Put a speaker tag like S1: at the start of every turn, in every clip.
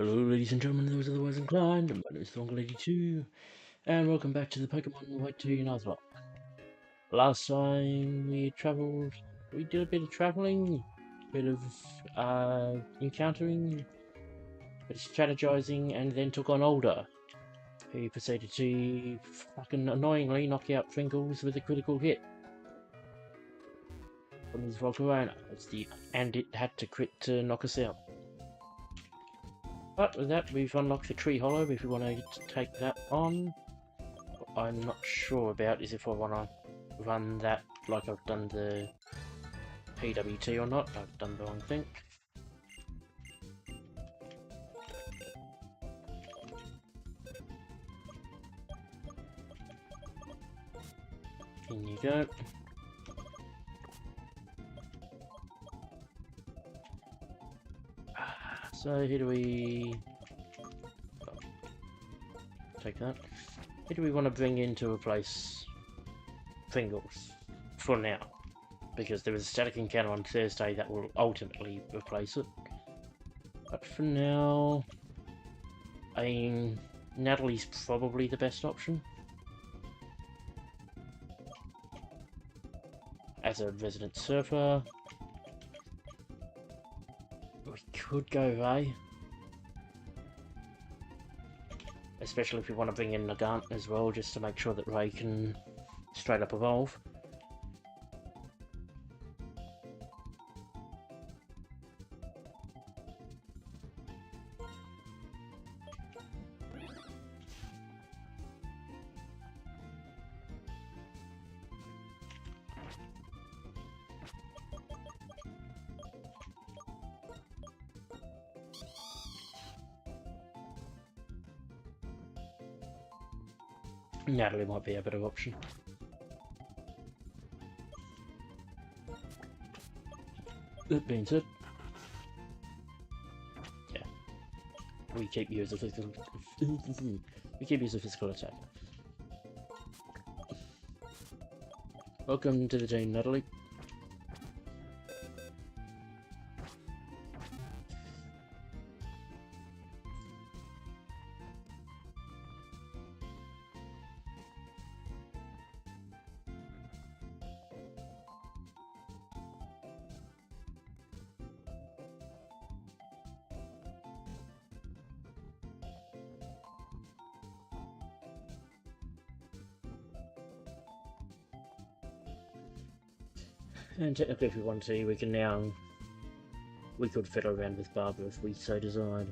S1: Hello, ladies and gentlemen, those otherwise inclined. My name is Lady 2, and welcome back to the Pokemon White 2 Nuzlocke. Last time we did a bit of traveling, a bit of encountering, a bit of strategizing, and then took on Alder, who proceeded to fucking annoyingly knock out Trinkles with a critical hit from his Volcarona, and it had to crit to knock us out. But with that, we've unlocked the Treehallow if we want to take that on. What I'm not sure about is if I want to run that like I've done the PWT or not. I've done the wrong thing. In you go. So here do we... oh, take that. Who do we want to bring in to replace Pringles? For now. Because there is a static encounter on Thursday that will ultimately replace it. But for now... I mean... Natalie's probably the best option. As a resident surfer. We could go Ray. Especially if we want to bring in Nagant as well, just to make sure that Ray can straight up evolve. Natalie might be a better option. That being said, yeah, we keep you as a physical. We keep you as a physical attack. Welcome to the team, Natalie. And technically, if we want to, we could fiddle around with Barbara if we so desired.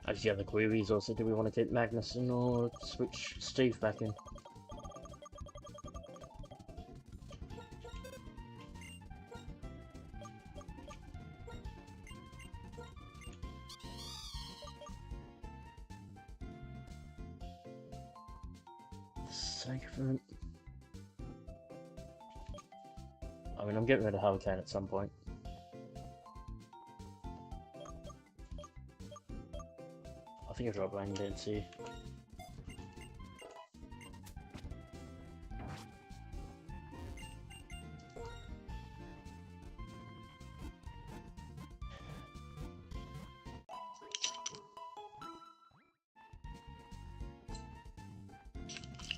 S1: As the other query is also, do we want to keep Magnuson or switch Steve back in? Sake of it. I mean, I'm getting rid of Hurricane at some point. I think I dropped Rain Density.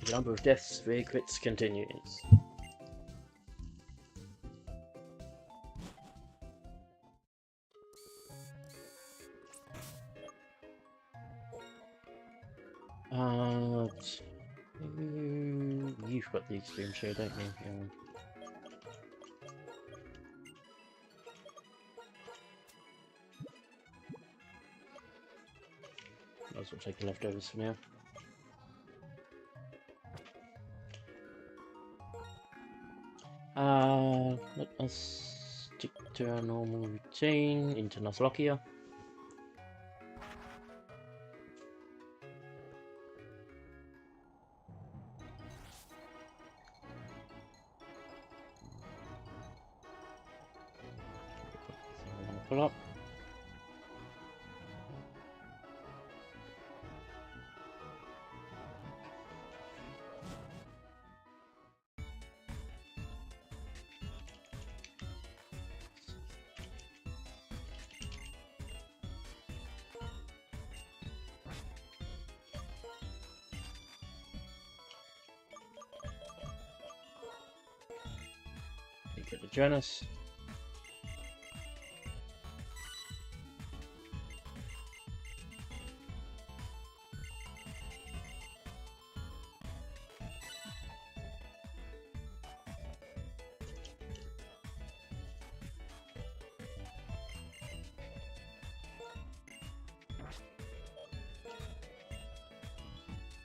S1: The number of deaths via crits continues. You've got the extreme share, don't you? Yeah. Might as well take the leftovers for now. stick to our normal routine into Nuzlocke. Pull up. You get the Janus.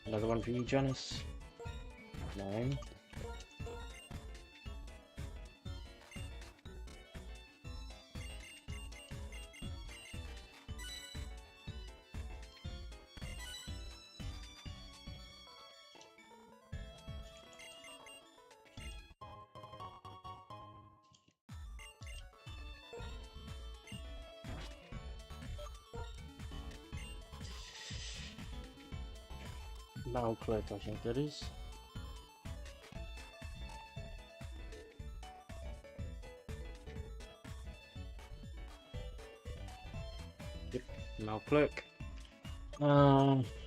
S1: Another one for you, Janus. 9. Clerk, I think that is. Yep, Clerk.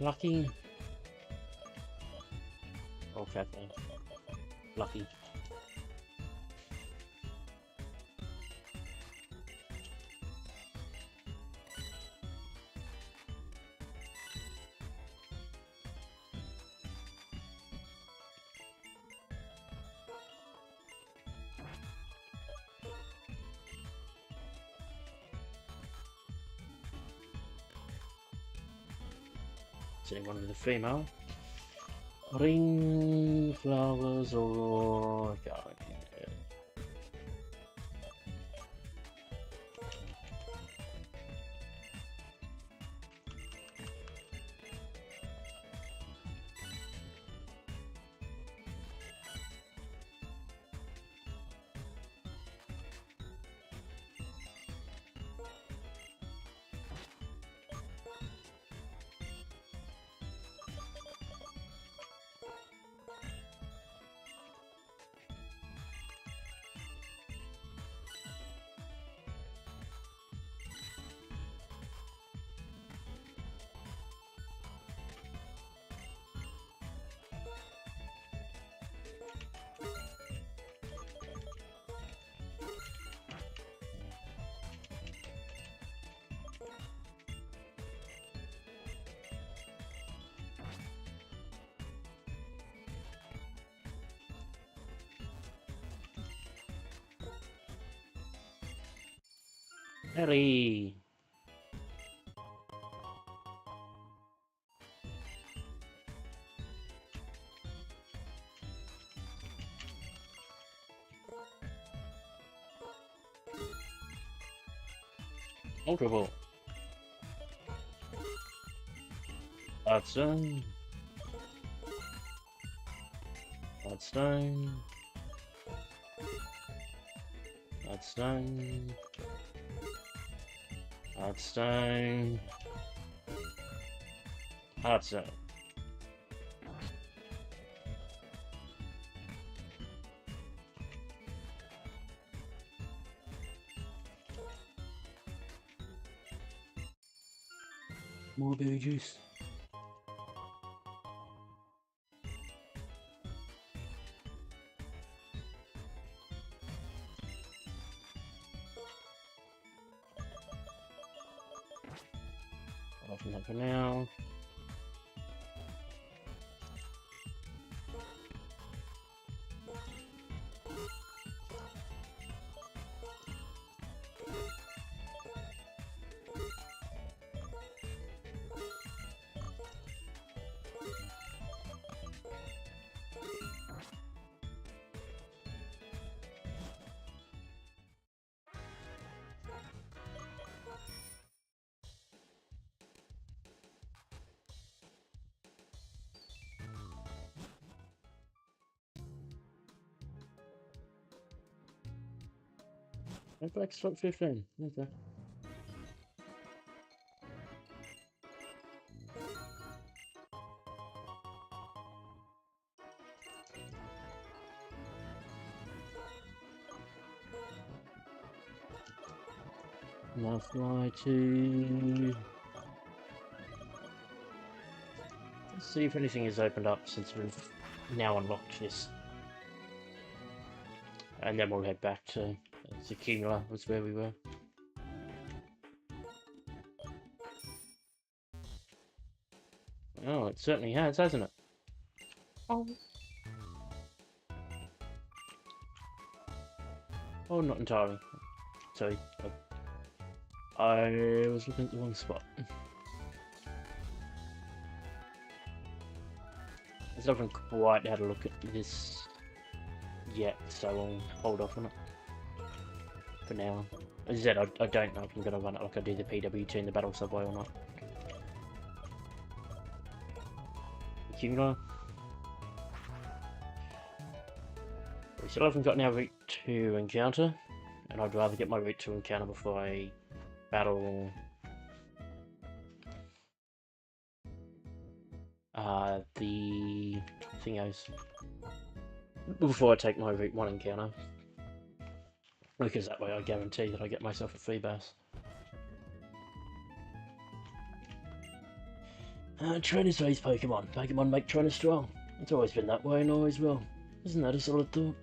S1: Lucky. Or Cafe. Lucky. Anyone with a female. Ring, flowers, or Harry. Ultra Ball. That's done. That's done. That's done. That's done. That's done. More berry juice. Open that for now. Black slot 15. Okay. Now fly to... Let's see if anything has opened up since we've now unlocked this. And then we'll head back to Zakimula, was where we were. Oh, it certainly has, hasn't it? Oh. Oh, not entirely. Sorry. I was looking at the wrong spot. I still haven't quite had a look at this yet, so I'll hold off on it for now. As I said, I don't know if I'm going to run it like I do the PWT in the Battle Subway or not. Accumulator. We still haven't gotten our route to encounter, and I'd rather get my route to encounter before I battle the thingos. Before I take my route 1 encounter. Because that way I guarantee that I get myself a free bass. Trainers raise Pokemon. Pokemon make trainers strong. It's always been that way and always will. Isn't that a solid thought?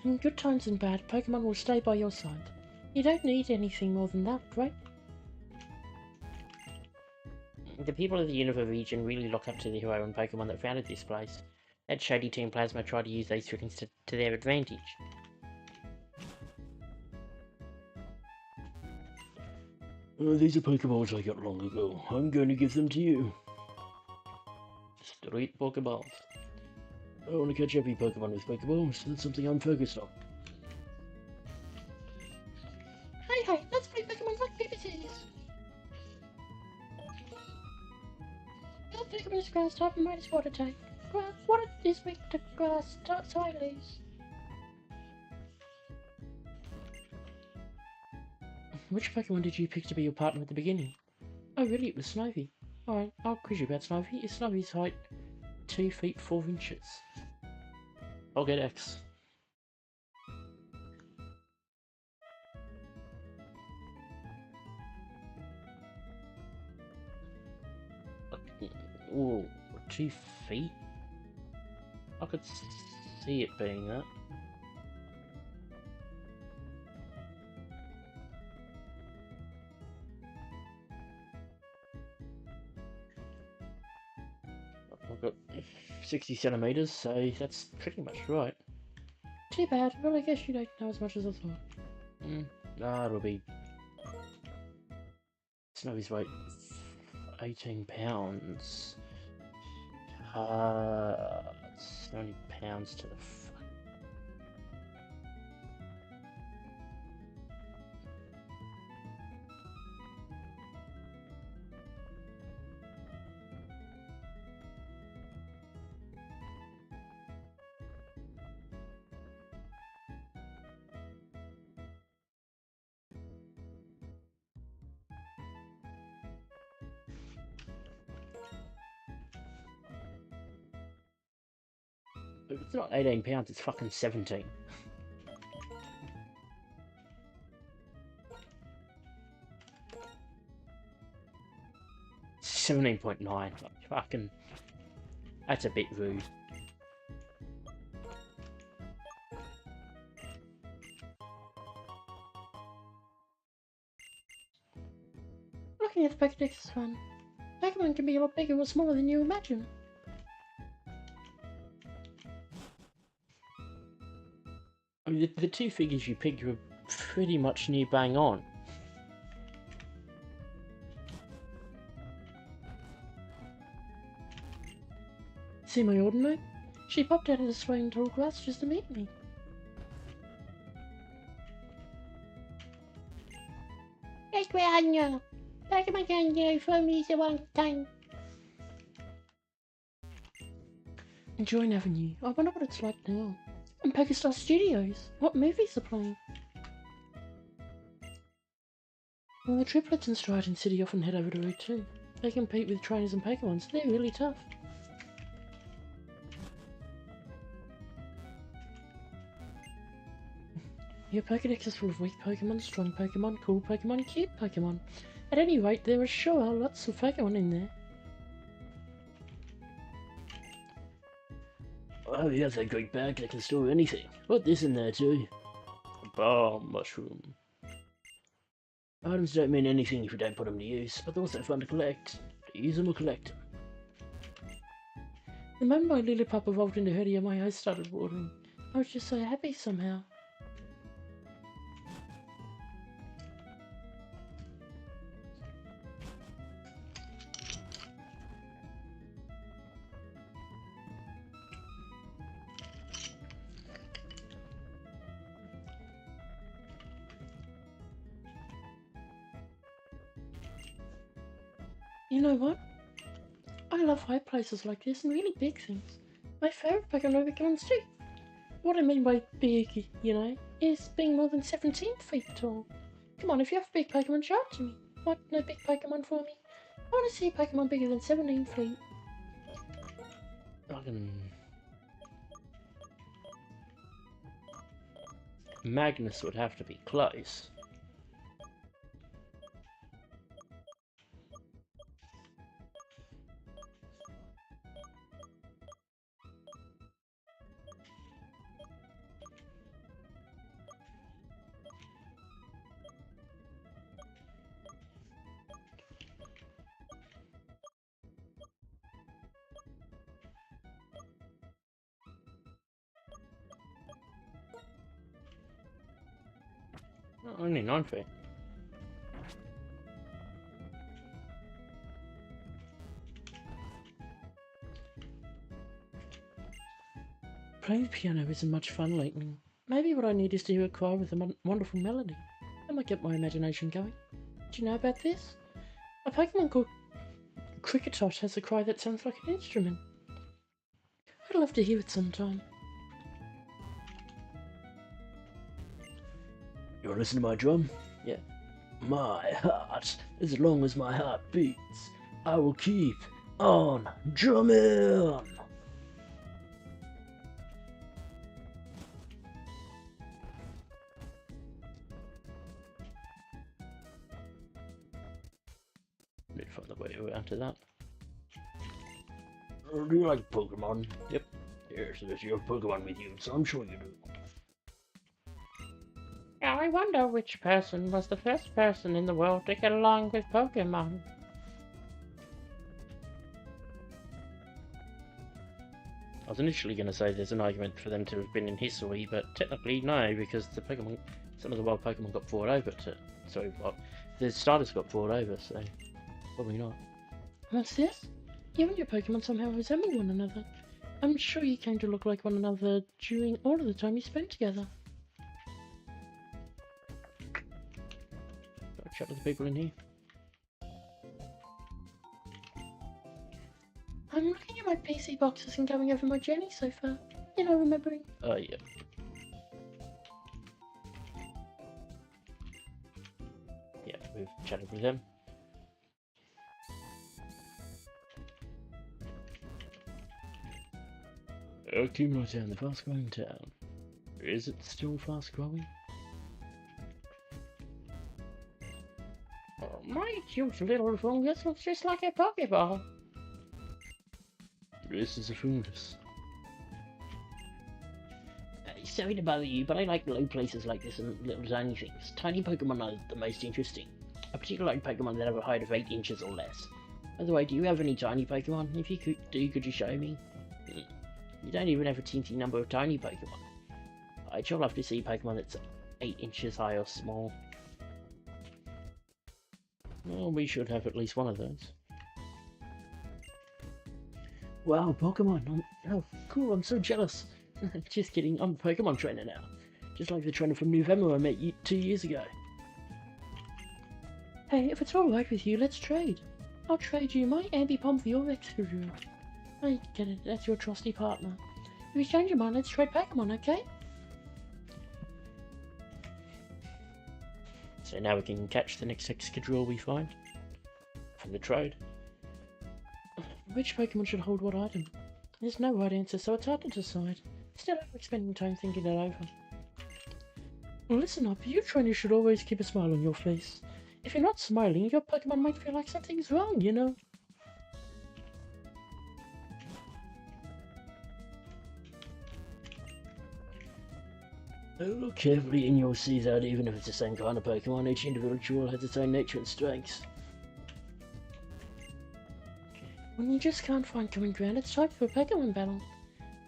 S1: In good times and bad, Pokemon will stay by your side. You don't need anything more than that, right? The people of the Unova region really look up to the hero and Pokemon that founded this place. That shady Team Plasma tried to use those chickens to their advantage. These are Pokeballs I got long ago. I'm going to give them to you. Straight Pokeballs. I want to catch every Pokemon with Pokeballs. That's something I'm focused on. Hi, let's play Pokemon Rock Paper Scissors. Your Pokemon is Grass type and mine is Water type. Water is weak to Grass, so I lose. Which Pokemon did you pick to be your partner at the beginning? Oh really, it was Snovey. Alright, I'll quiz you about Snovey. Is Snovey's height 2 feet 4 inches? I'll get X. Ooh, 2 feet? I could see it being that. I've got 60 centimeters, so that's pretty much right. Too bad. Well, I guess you don't know as much as I thought. It'll be... Snowy's weight 18 pounds. 70 pounds to the front. It's not 18 pounds, it's fucking 17. $17.9. Fucking... That's a bit rude. Looking at the Pokédex is fun. Pokemon can be a lot bigger or smaller than you imagine. I mean, the two figures you picked were pretty much near bang on. See my Ordinary? She popped out of the swaying tall grass just to meet me. Like where I know. Pokemon can go for me the one time. Enjoying having you. I wonder what it's like now. And Pokestar Studios. What movies are playing? Well, the triplets in Strident City often head over to Route 2. They compete with trainers and Pokemon, so they're really tough. Your Pokedex is full of weak Pokemon, strong Pokemon, cool Pokemon, cute Pokemon. At any rate, there are sure lots of Pokemon in there. Oh yes, that great bag that can store anything. Put this in there too. A bomb mushroom. Items don't mean anything if you don't put them to use, but they're also fun to collect. To use them or collect them. The moment my Lillipup evolved into Herdia, my eyes started watering. I was just so happy somehow. You know what? I love high places like this and really big things. My favourite Pokemon Pokemons too. What I mean by big, you know, is being more than 17 feet tall. Come on, if you have a big Pokemon, show it to me. What, no big Pokemon for me? I want to see a Pokemon bigger than 17 feet. Magnus would have to be close. Only 9 feet. Playing the piano isn't much fun lately. Maybe what I need is to hear a choir with a wonderful melody. That might get my imagination going. Do you know about this? A Pokemon called Cricketot has a cry that sounds like an instrument. I'd love to hear it sometime. You wanna listen to my drum? Yeah. My heart, as long as my heart beats, I will keep on drumming! Need to find the way out to that. Do you like Pokemon? Yep. Yes, there's your Pokemon with you, so I'm sure you do. I wonder which person was the first person in the world to get along with Pokemon. I was initially going to say there's an argument for them to have been in history, but technically no, because the Pokemon, some of the wild Pokemon got brought over to, sorry, well, the starters got brought over, so probably not. What's this? You and your Pokemon somehow resemble one another. I'm sure you came to look like one another during all of the time you spent together. Chat to the people in here. I'm looking at my PC boxes and going over my journey so far. You know, remembering. Oh, yeah. Yeah, we've chatted with them. Pokémon Town, the fast growing town. Is it still fast growing? My cute little fungus looks just like a Pokeball. This is a fungus. Sorry to bother you, but I like low places like this and little tiny things. Tiny Pokemon are the most interesting. I particularly like Pokemon that have a height of 8 inches or less. By the way, do you have any tiny Pokemon? If you could you show me? You don't even have a teensy number of tiny Pokemon. I'd sure love to see Pokemon that's 8 inches high or small. Well, we should have at least one of those. Wow, Pokemon! Oh, cool, I'm so jealous. Just kidding, I'm a Pokemon trainer now. Just like the trainer from November I met 2 years ago. Hey, if it's alright with you, let's trade. I'll trade you my Ambipom for your Excadrill. I get it, that's your trusty partner. If you change your mind, let's trade Pokemon, okay? So now we can catch the next Excadrill we find from the trade. Which Pokemon should hold what item? There's no right answer, so it's hard to decide. Still, I like spending time thinking it over. Listen up, you trainers should always keep a smile on your face. If you're not smiling, your Pokemon might feel like something's wrong, you know? Look carefully and you'll see that even if it's the same kind of Pokemon, each individual has its own nature and strengths. When you just can't find common ground, it's time for a Pokemon battle.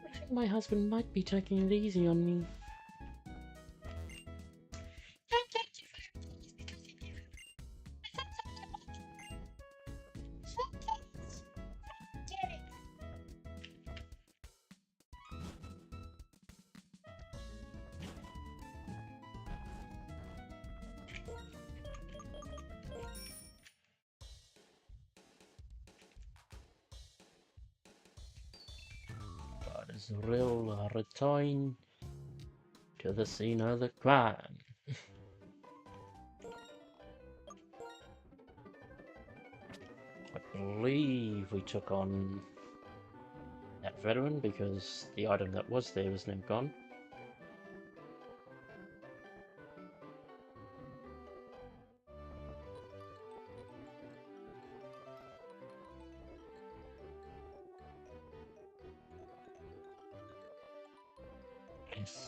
S1: I think my husband might be taking it easy on me. Real return to the scene of the crime. I believe we took on that veteran because the item that was there was now gone.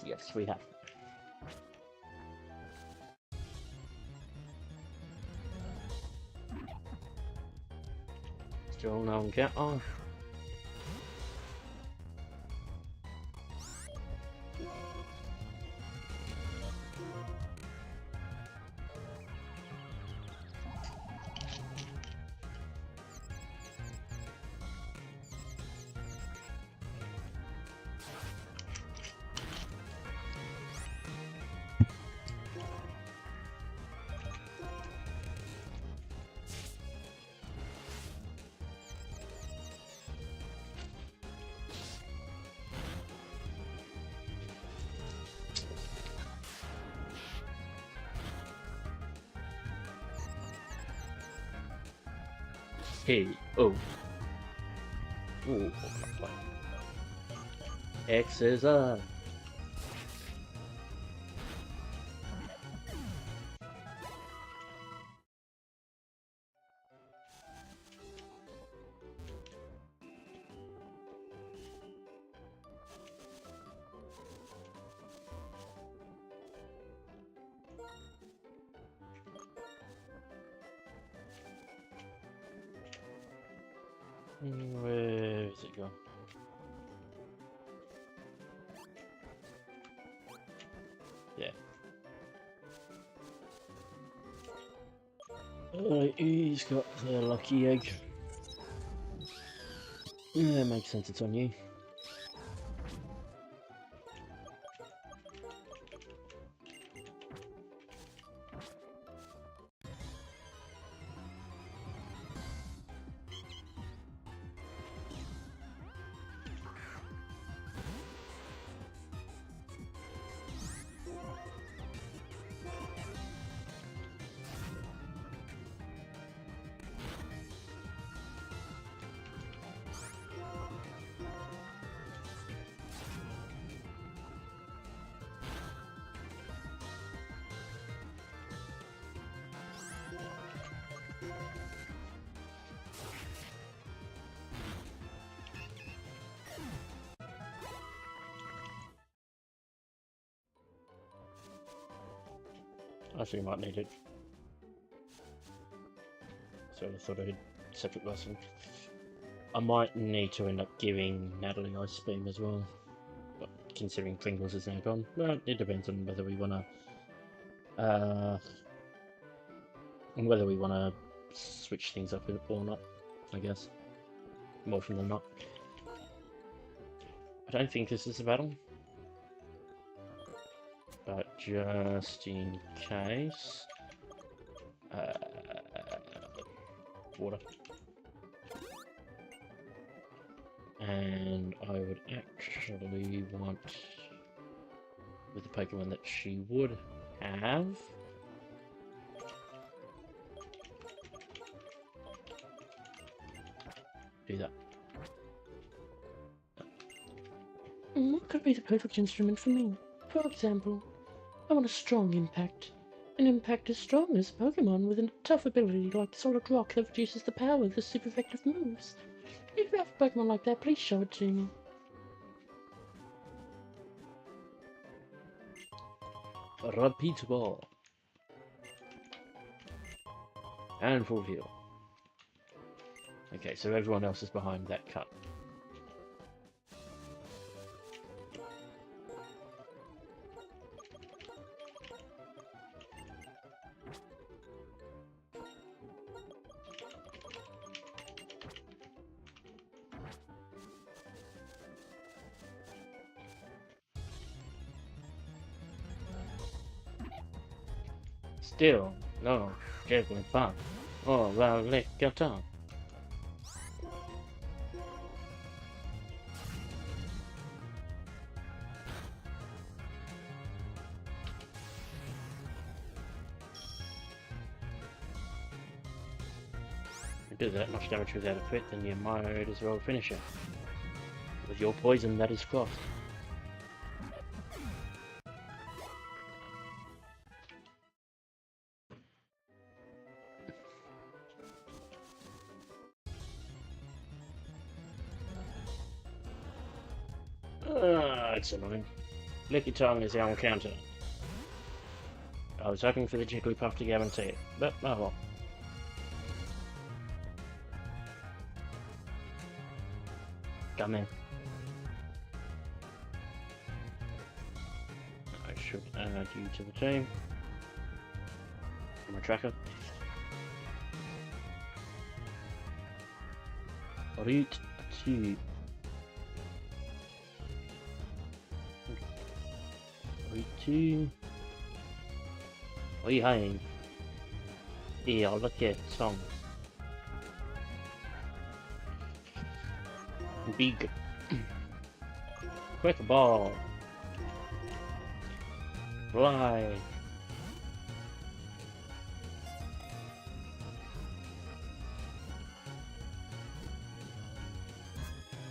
S1: Yes, we have. Still no get off. Hey, oh. Ooh, X is up. Where is it gone? Yeah. He's got the lucky egg. Yeah, makes sense, it's on you. Actually, you might need it. So I thought I had separate lesson. I might need to end up giving Natalie Ice Beam as well. But considering Pringles is now gone, well, it depends on whether we want to, switch things up or not. I guess more often than not. I don't think this is a battle. But just in case, water. And I would actually want, with the Pokemon that she would have, be that. What could be the perfect instrument for me? For example, I want a strong impact. An impact as strong as Pokemon with a tough ability like the solid rock that reduces the power of the super effective moves. If you have a Pokemon like that, please show it to me. Repeat ball. And full heal. Okay, so everyone else is behind that cut. Still, no, carefully fun. Oh, well, let's get on. You do that much damage without a crit, then you might as well finish it. With your poison, that is crossed. It's annoying. Licky Tongue is the on counter. I was hoping for the Jigglypuff to guarantee it, but oh well. Come in. I should add you to the team. I'm a tracker. Route 2. Route 2. Oi, hi. Yeah, look at song. Big. Quick ball. Fly.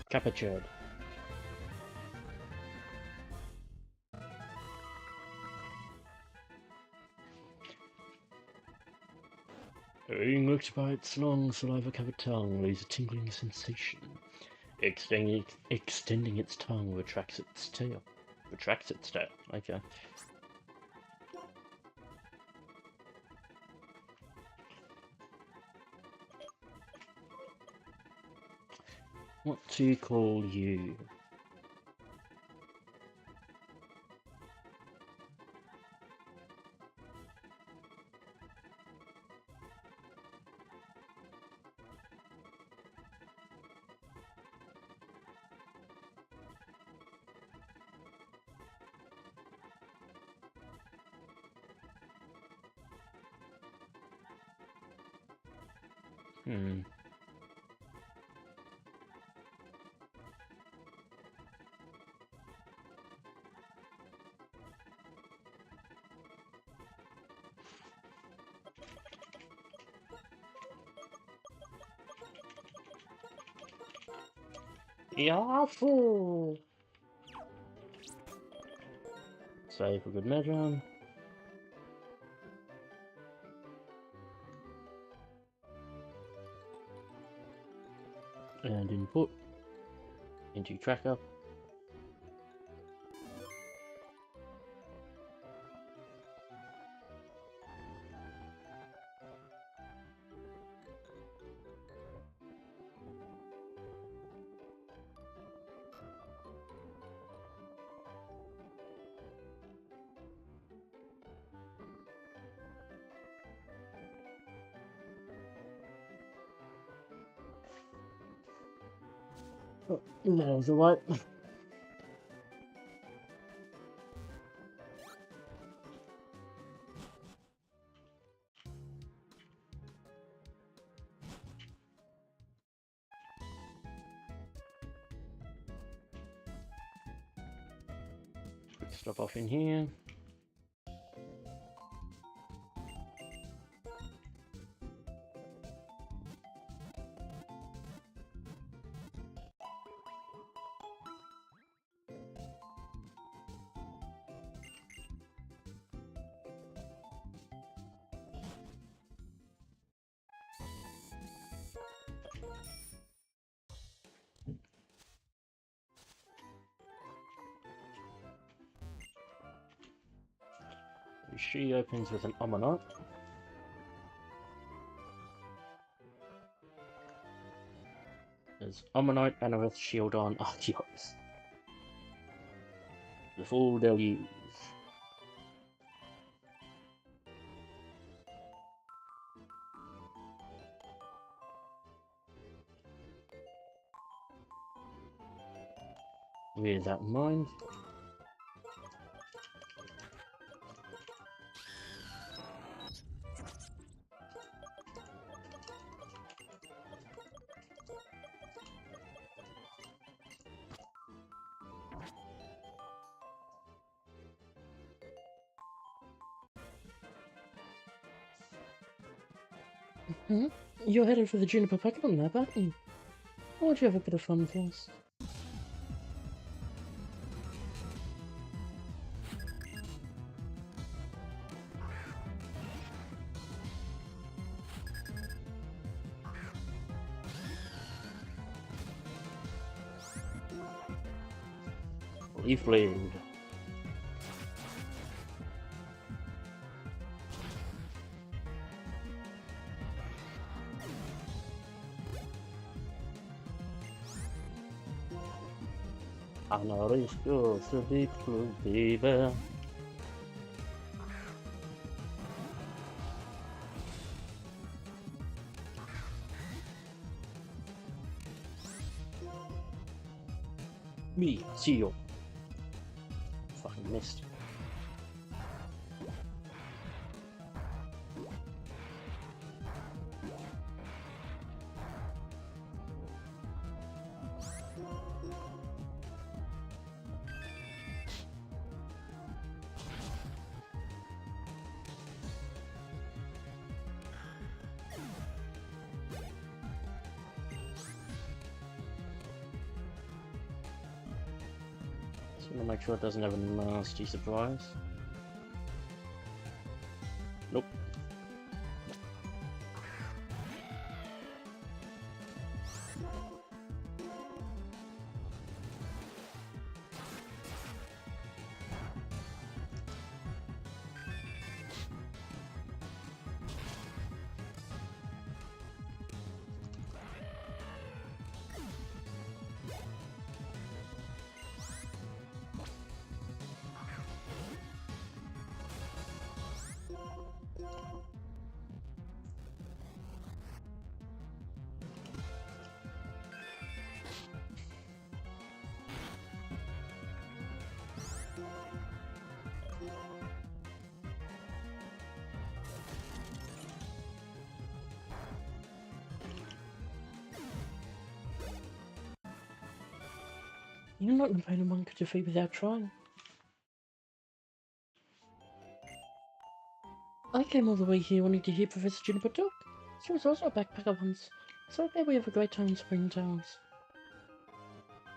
S1: Captured. Being looked by its long saliva-covered tongue leaves a tingling sensation. Extending its tongue retracts its tail. Retracts its tail. Okay. What to call you? Yahoo! Save for good measure. And input into tracker. That was alright. Stop off in here. she opens with an Omanite. There's Omanite and a shield on Archeops. The full deluge. With that in mind. Hmm? You're headed for the Juniper Pokemon Lab, aren't you? Why don't you have a bit of fun first? Leaf Blade. Anaristo, Civic Blue, baby. Me, Zio. Fucking missed. Just want to make sure it doesn't have a nasty surprise. Nope. You're not the kind of one to defeat without trying. I came all the way here wanting to hear Professor Juniper talk. She was also a backpacker once, so I bet we have a great time in Spring Towns.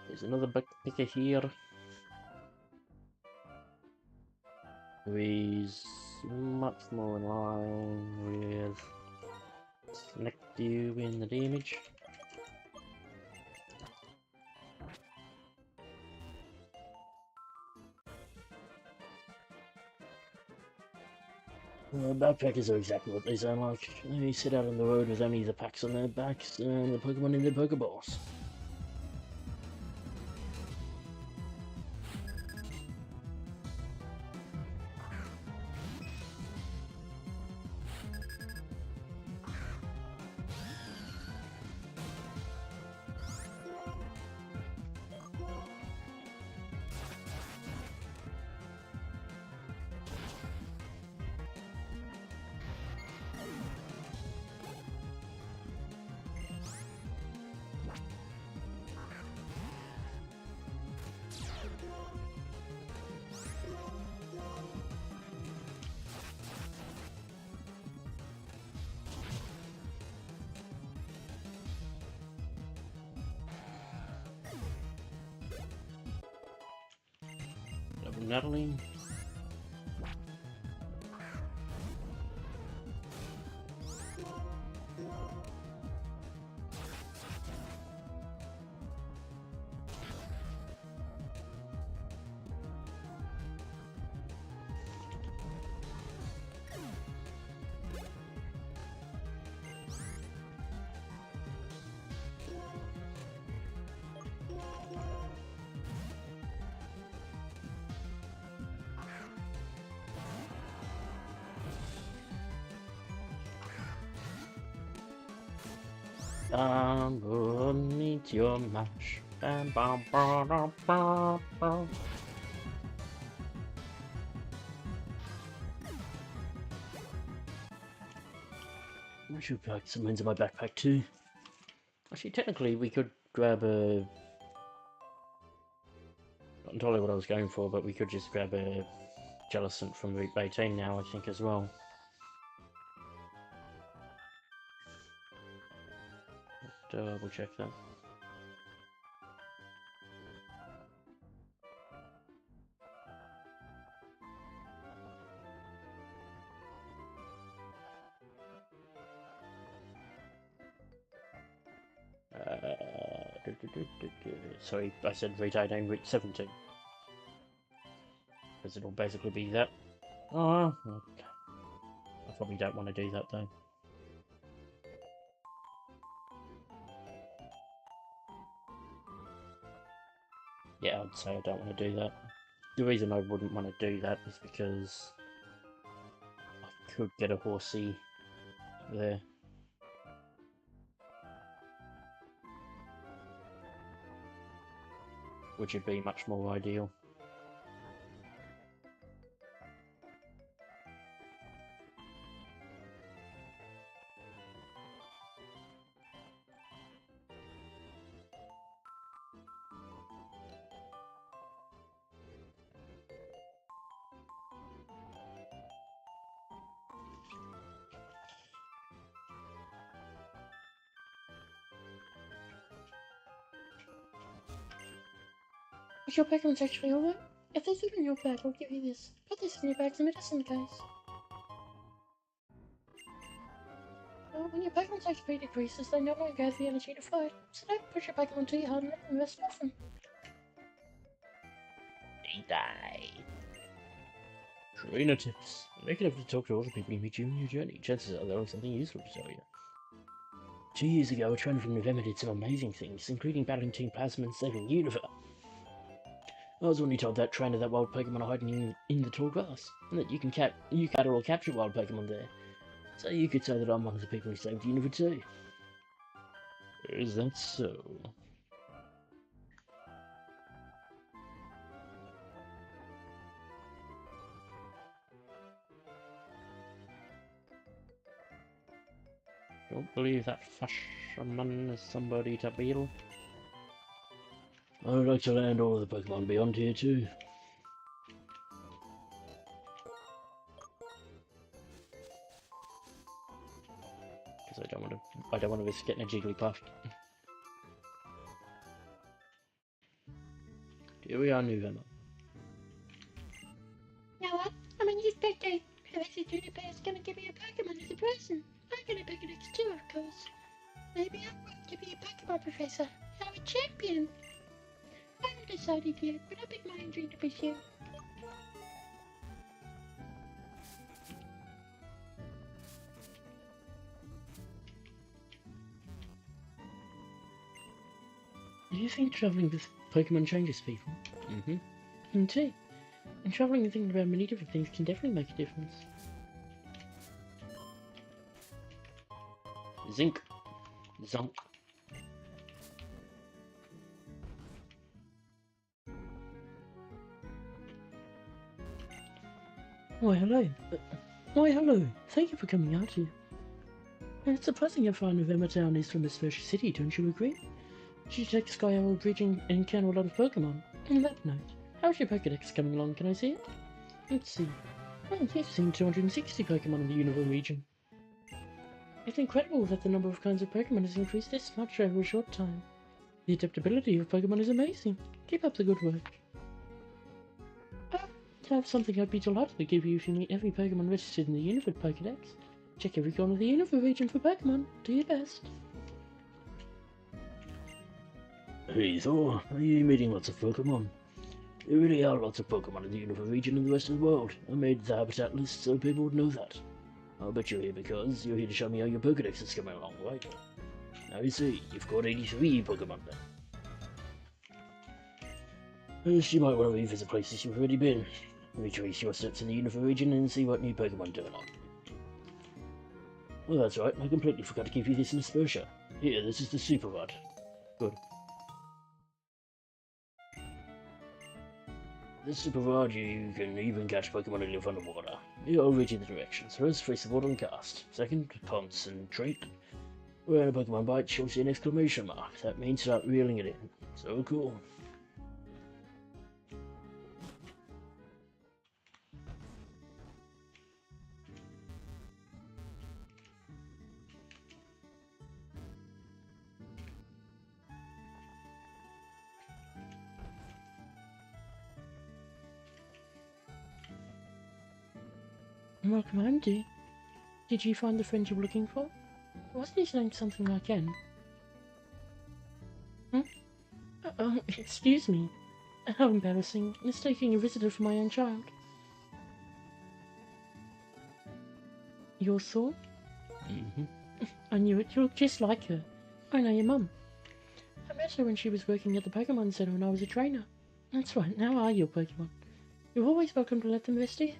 S1: There's another backpacker here. Who is much more in line with Select you in the damage. Backpackers are exactly what they sound like. They sit out on the road with only the packs on their backs and the Pokemon in their Pokeballs. Natalie. Meet your mash. Bam, bam, bam, bam, bam, bam. I should pack some into my backpack too. Actually, technically, we could grab a. Not entirely what I was going for, but we could just grab a Jellicent from Route 18 now, I think, as well. Double check that. Sorry, I said Route 18, Route 17. Because it'll basically be that. Oh, okay. I probably don't want to do that though. Yeah, I'd say I don't want to do that. The reason I wouldn't want to do that is because I could get a horsey there. Which would be much more ideal.
S2: Is your Pokemon's actually alright? If there's food in your bag, I'll give you this. Put this in your bag of medicine, guys. Well, when your Pokemon's HP decreases, they no longer have the energy to fight. So don't push your Pokemon too hard and let them rest often.
S1: They die. Trainer tips. Make it up to talk to other people you meet during your journey. Chances are they'll have something useful to tell you. 2 years ago, a trainer from November did some amazing things, including battling Team Plasma and saving Unova. I was only told that trainer that wild Pokemon are hiding in the tall grass, and that you can catch or capture wild Pokemon there. So you could say that I'm one of the people who saved Unova too. Is that so? Don't believe that fisherman is somebody to beetle. I would like to land all of the Pokemon beyond here too. Because I don't want to risk getting a Jigglypuff. Here we are, November.
S2: You know what? On my next birthday, Professor Juniper is gonna give me a Pokemon as a present. I'm gonna pick an X2, of course. Maybe I will give you a Pokemon, Professor. I'm a champion. I haven't decided yet, but I'll pick my own dream to pursue.
S1: Do you think travelling with Pokemon changes people? Mm-hmm.
S2: Indeed. And travelling and thinking about many different things can definitely make a difference.
S1: Zinc. Zonk.
S2: Why, hello. Why, hello. Thank you for coming out here. It's surprising how far November Town is from this first city, don't you agree? Should take the Sky Owl Bridge and encounter a lot of Pokemon. On that note, how's your Pokedex coming along? Can I see it? Let's see. Oh, you've seen 260 Pokemon in the Unova region. It's incredible that the number of kinds of Pokemon has increased this much over a short time. The adaptability of Pokemon is amazing. Keep up the good work. I have something I'd be delighted to give you if you meet every Pokemon registered in the Unova Pokedex. Check every corner of the Unova region for Pokemon. Do your best.
S1: Hey Thor, are you meeting lots of Pokemon? There really are lots of Pokemon in the Unova region and the rest of the world. I made the habitat list so people would know that. I'll bet you're here because you're here to show me how your Pokedex is coming along, right? I see, you've got 83 Pokemon then. First, you might want to revisit places you've already been. Retrace your steps in the Unova region and see what new Pokemon turn on. Well, that's right, I completely forgot to give you this in Aspersia. Here, this is the super rod. Good. This super rod, you can even catch Pokemon that live underwater. You'll reach in the directions. First, face the water and cast. Second, concentrate. When a Pokemon bites, you'll see an exclamation mark. That means start reeling it in. So cool.
S2: Welcome home, dear. Did you find the friend you were looking for? Wasn't his name something like N? Excuse me. How embarrassing, mistaking a visitor for my own child. Your Thorn?
S1: Mm-hmm.
S2: I knew it, you look just like her. I know your mum. I met her when she was working at the Pokemon Center when I was a trainer. That's right, now are your Pokemon. You're always welcome to let them rest here.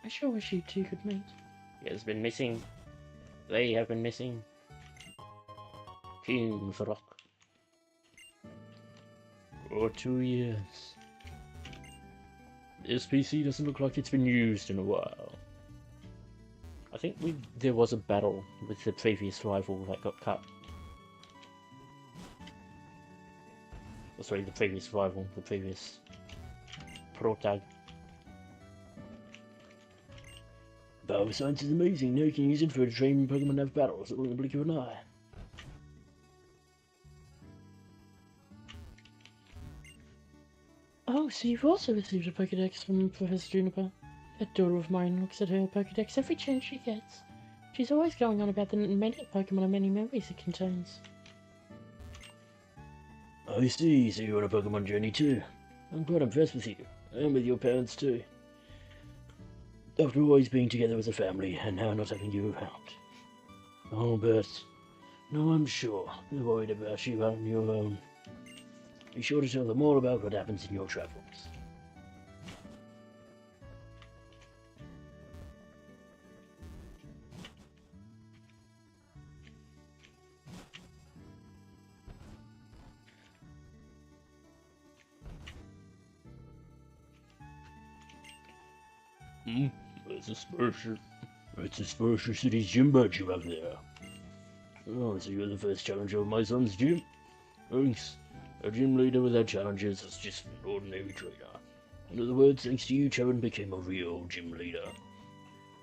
S2: I sure wish you two could meet.
S1: He has been missing. They have been missing. King's Rock. For 2 years. This PC doesn't look like it's been used in a while. I think there was a battle with the previous rival that got cut. Oh, sorry, the previous rival, the previous protag. Power science is amazing. Now you can use it for training Pokemon to have battles at the blink of an eye.
S2: Oh, so you've also received a Pokedex from Professor Juniper. That daughter of mine looks at her Pokedex every chance she gets. She's always going on about the many Pokemon and many memories it contains.
S1: I see, so you're on a Pokemon journey too. I'm quite impressed with you, and with your parents too. After always being together as a family, and now not having you around. Oh, but... No, I'm sure they're worried about you out on your own. Be sure to tell them all about what happens in your travels. It's a Spursher. It's a Spursher City's gym badge you have there. Oh, so you're the first challenger of my son's gym? Thanks. A gym leader without challenges is just an ordinary trainer. In other words, thanks to you, Charon became a real gym leader.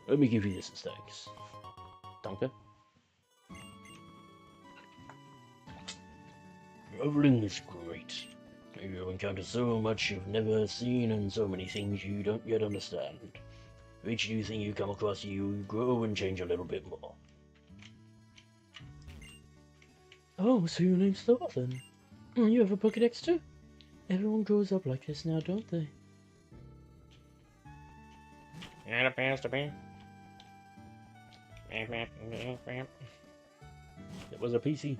S1: Let me give you this as thanks. Danke. Traveling is great. You encounter so much you've never seen and so many things you don't yet understand. For each new thing you come across, you grow and change a little bit more.
S2: Oh, so your name's Thor then? You have a Pokedex too? Everyone grows up like this now, don't they?
S1: It appears to be. It was a PC.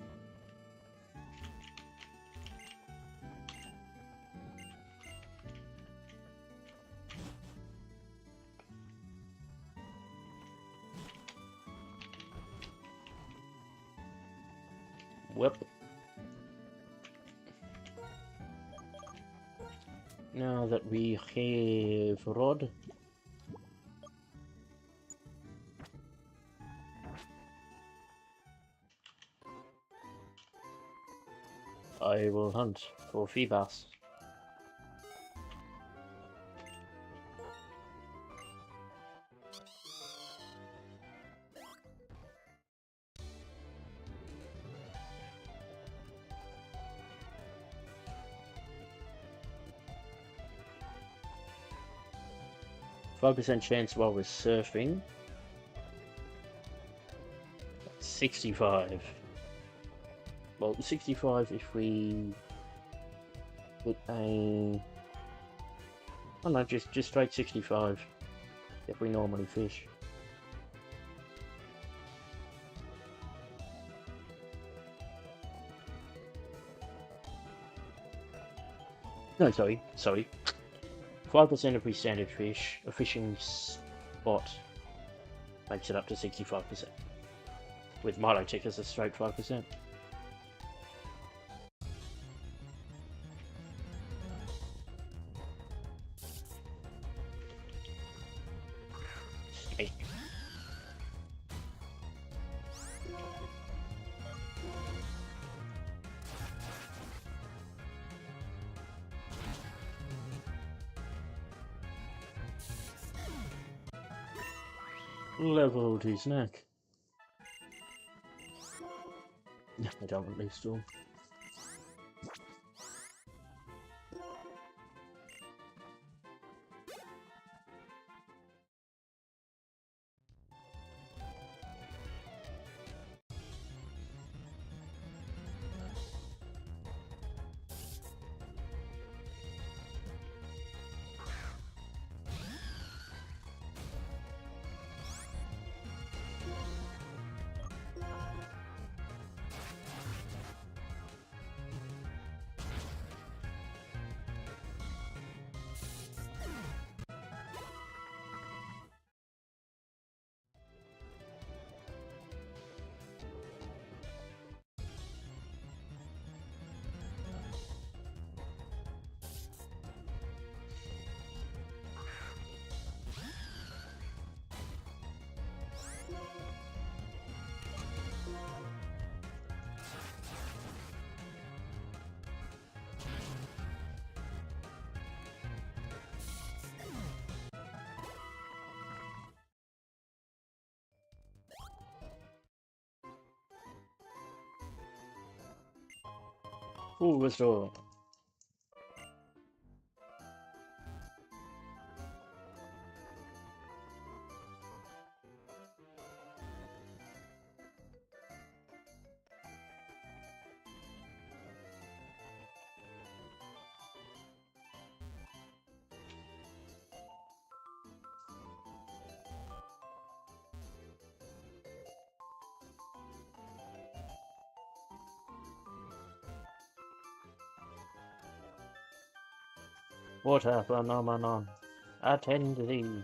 S1: Whoop. Now that we have Rod, I will hunt for Feebas. %5 chance while we're surfing. 65. Well, 65 if we put a... Oh no, just straight 65 if we normally fish. No, sorry. 5% of standard fish. A fishing spot makes it up to 65%. With Milo tickers, a straight 5%. Hey. Level 2 snack. I don't want these still. Full restore. Water phenomenon. Attend thee.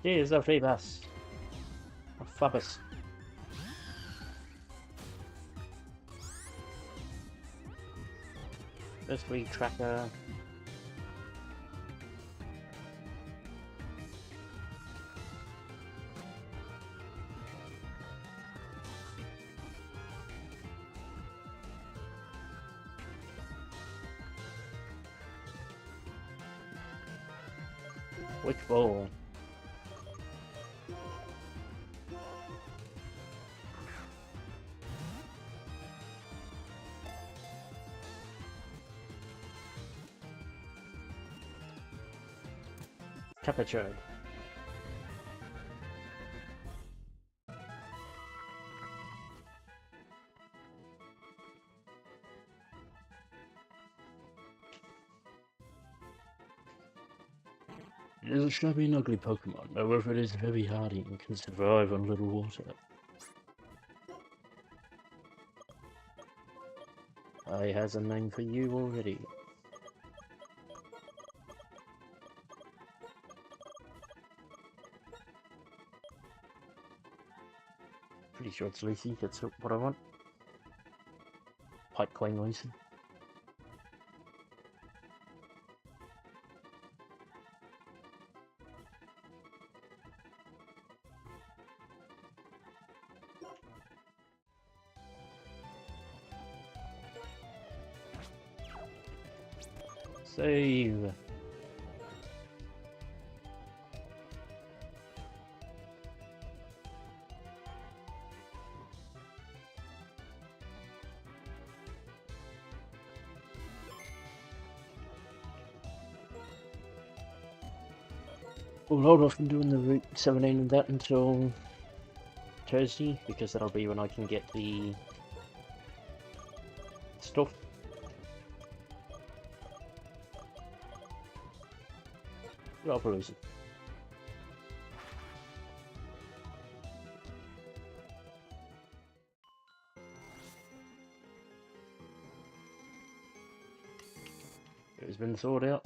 S1: Here's a free bus. A fubbus. This week tracker. Which ball? Captured. It is a shabby and ugly Pokemon, however it is very hardy and can survive on little water. I has a name for you already. Pretty sure it's Lucy, that's what I want. Pipe clean Lucy. Save. We'll hold off on doing the Route 17 and that until Thursday, because that'll be when I can get the stuff. I'll lose it. It's been thought out.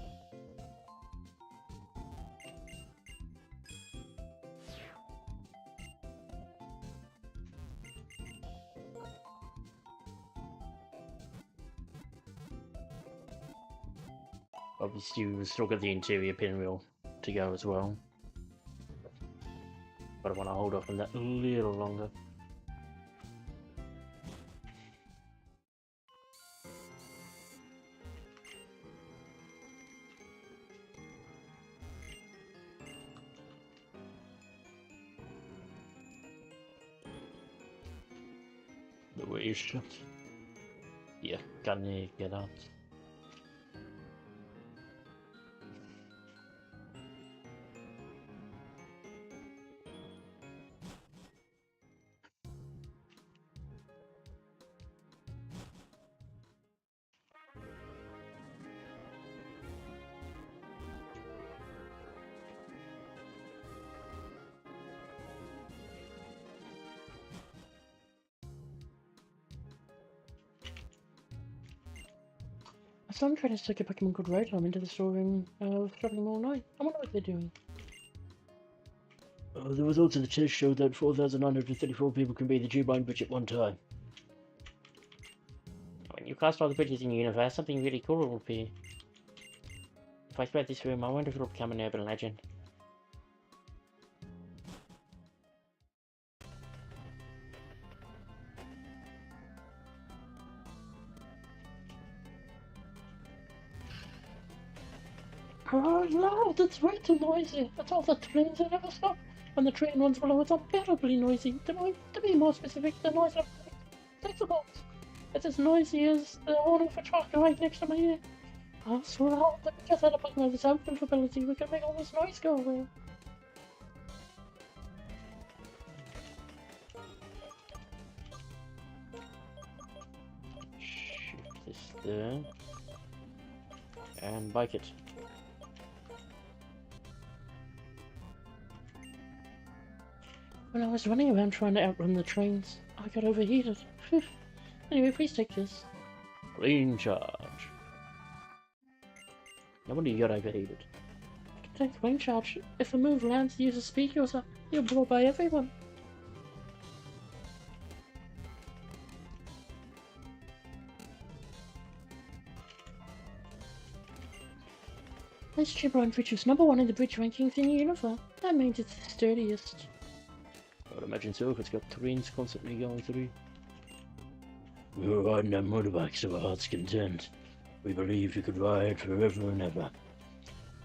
S1: Obviously, we've still got the interior pinwheel to go as well, but I want to hold off on that a little longer. The way is shut. Yeah, can you get out?
S2: Some traders took a Pokemon called Rotom into the store and was shopping all night. I wonder what they're doing.
S1: The results of the test showed that 4,934 people can be the Jubilee Bridge at one time. When you cast all the bridges in the universe, something really cool will appear. If I spread this room, I wonder if it'll become an urban legend.
S2: Oh Lord, it's way too noisy. That's all the trains that ever stop. When the train runs below, it's unbearably noisy. To be more specific, the noise of decibels. It's as noisy as the horn of a truck right next to my ear. I swear, let me just had a Pokemon with sound ability. We can make all this noise go away.
S1: Shift this there. And bike it.
S2: When I was running around trying to outrun the trains, I got overheated. Anyway, please take this.
S1: Clean charge. No wonder you got overheated.
S2: Take wing charge. If a move lands, use a speaker or something, you'll blow by everyone. This Chibron Bridge is #1 in the bridge rankings in the universe. That means it's the sturdiest.
S1: I would imagine so if it's got trains constantly going through. We were riding our motorbikes to our heart's content. We believed we could ride forever and ever.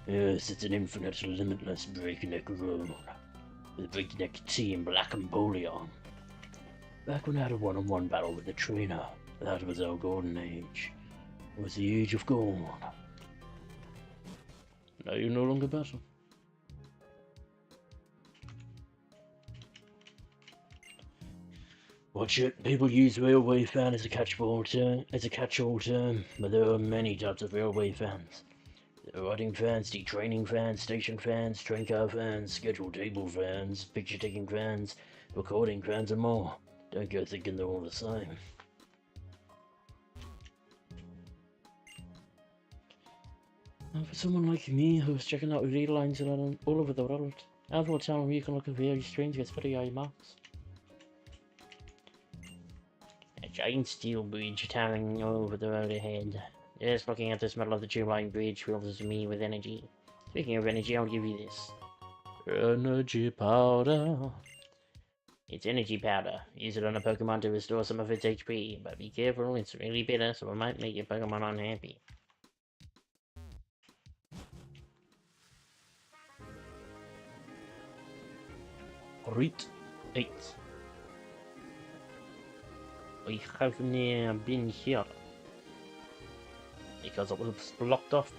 S1: Yes, it's an infinite, limitless breakneck road. With breakneck T and black Empoleon. Back when I had a one-on-one battle with the trainer, that was our golden age. It was the age of gold. Now you no longer battle. Watch it. People use railway fan as a catch-all term, but there are many types of railway fans. There are riding fans, detraining fans, station fans, train car fans, scheduled table fans, picture-taking fans, recording fans, and more. Don't go thinking they're all the same.
S2: And for someone like me who's checking out relay lines all over the world, I thought town where you can look at very strange gets pretty high marks.
S1: A giant steel bridge towering over the road ahead. Just looking at this metal of the tube line bridge fills me with energy. Speaking of energy, I'll give you this. Energy powder. It's energy powder. Use it on a Pokemon to restore some of its HP, but be careful, it's really bitter, so it might make your Pokemon unhappy. Route 8. We have never been here because it was blocked off.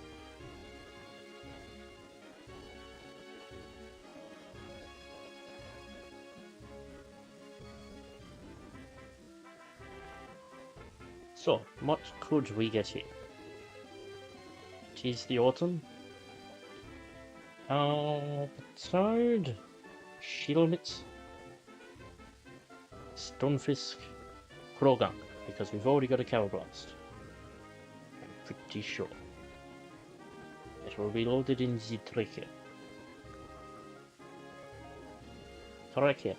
S1: So, what could we get here? Tis the autumn. Toad, Shilmit, Stunfisk, Krogunk, because we've already got a Cowblast. I'm pretty sure. It will be loaded in the Treehallow. Treehallow.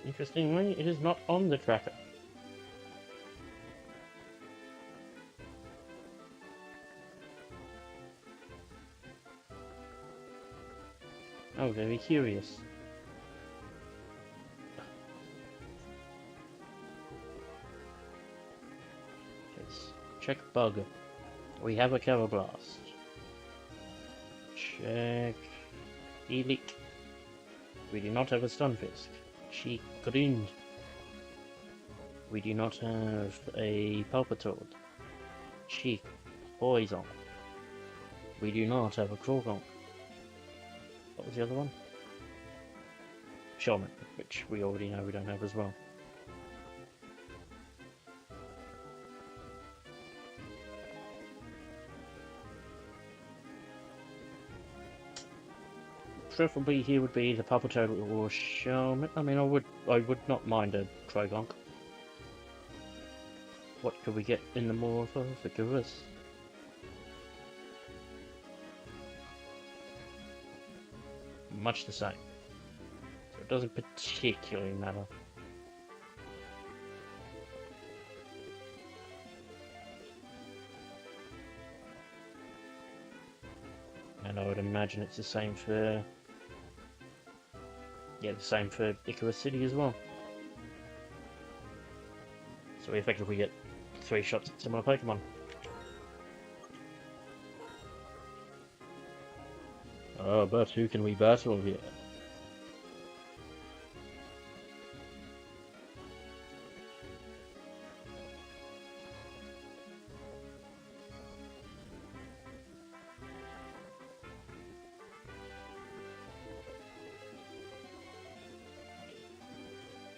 S1: Interestingly, it is not on the tracker. Oh, very curious. Yes. Check bug. We have a Cover Blast. Check Elic. We do not have a Stunfisk. She grinned. We do not have a Palpitoad. She Poison. We do not have a Krogunk. What was the other one? Shaman, which we already know we don't have as well. Preferably here would be either Palpitoad or Shaman. I mean, I would not mind a Krogunk. What could we get in the morpho for Gurus? Much the same. So it doesn't particularly matter. And I would imagine it's the same for... yeah, the same for Icarus City as well. So we effectively get 3 shots at similar Pokemon. Oh, but who can we battle here?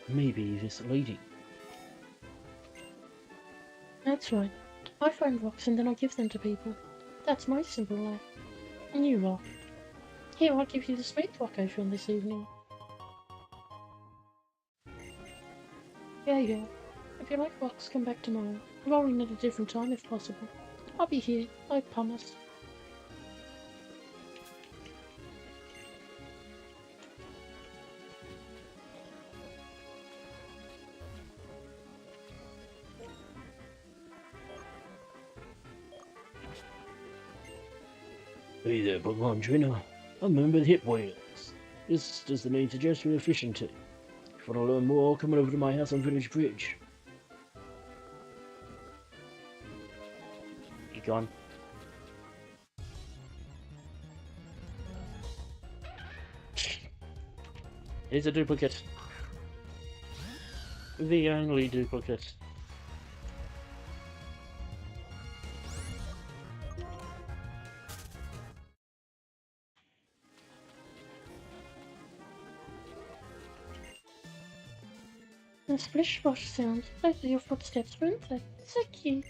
S1: Maybe this lady.
S2: That's right. I find rocks and then I give them to people. That's my simple life. And you rock. Here, I'll give you the sweet rock I found this evening. There you go. If you like rocks, come back tomorrow. Rolling at a different time if possible. I'll be here, I promise.
S3: Hey there, Pokemon Trainer. I'm a member of the Hip Wheels. This does the name suggest you're efficient. If you want to learn more, come on over to my house on Village Bridge.
S1: You gone? It's a duplicate. The only duplicate.
S2: The splish splash sounds. Those are your footsteps, weren't they? So cute.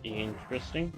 S1: Interesting.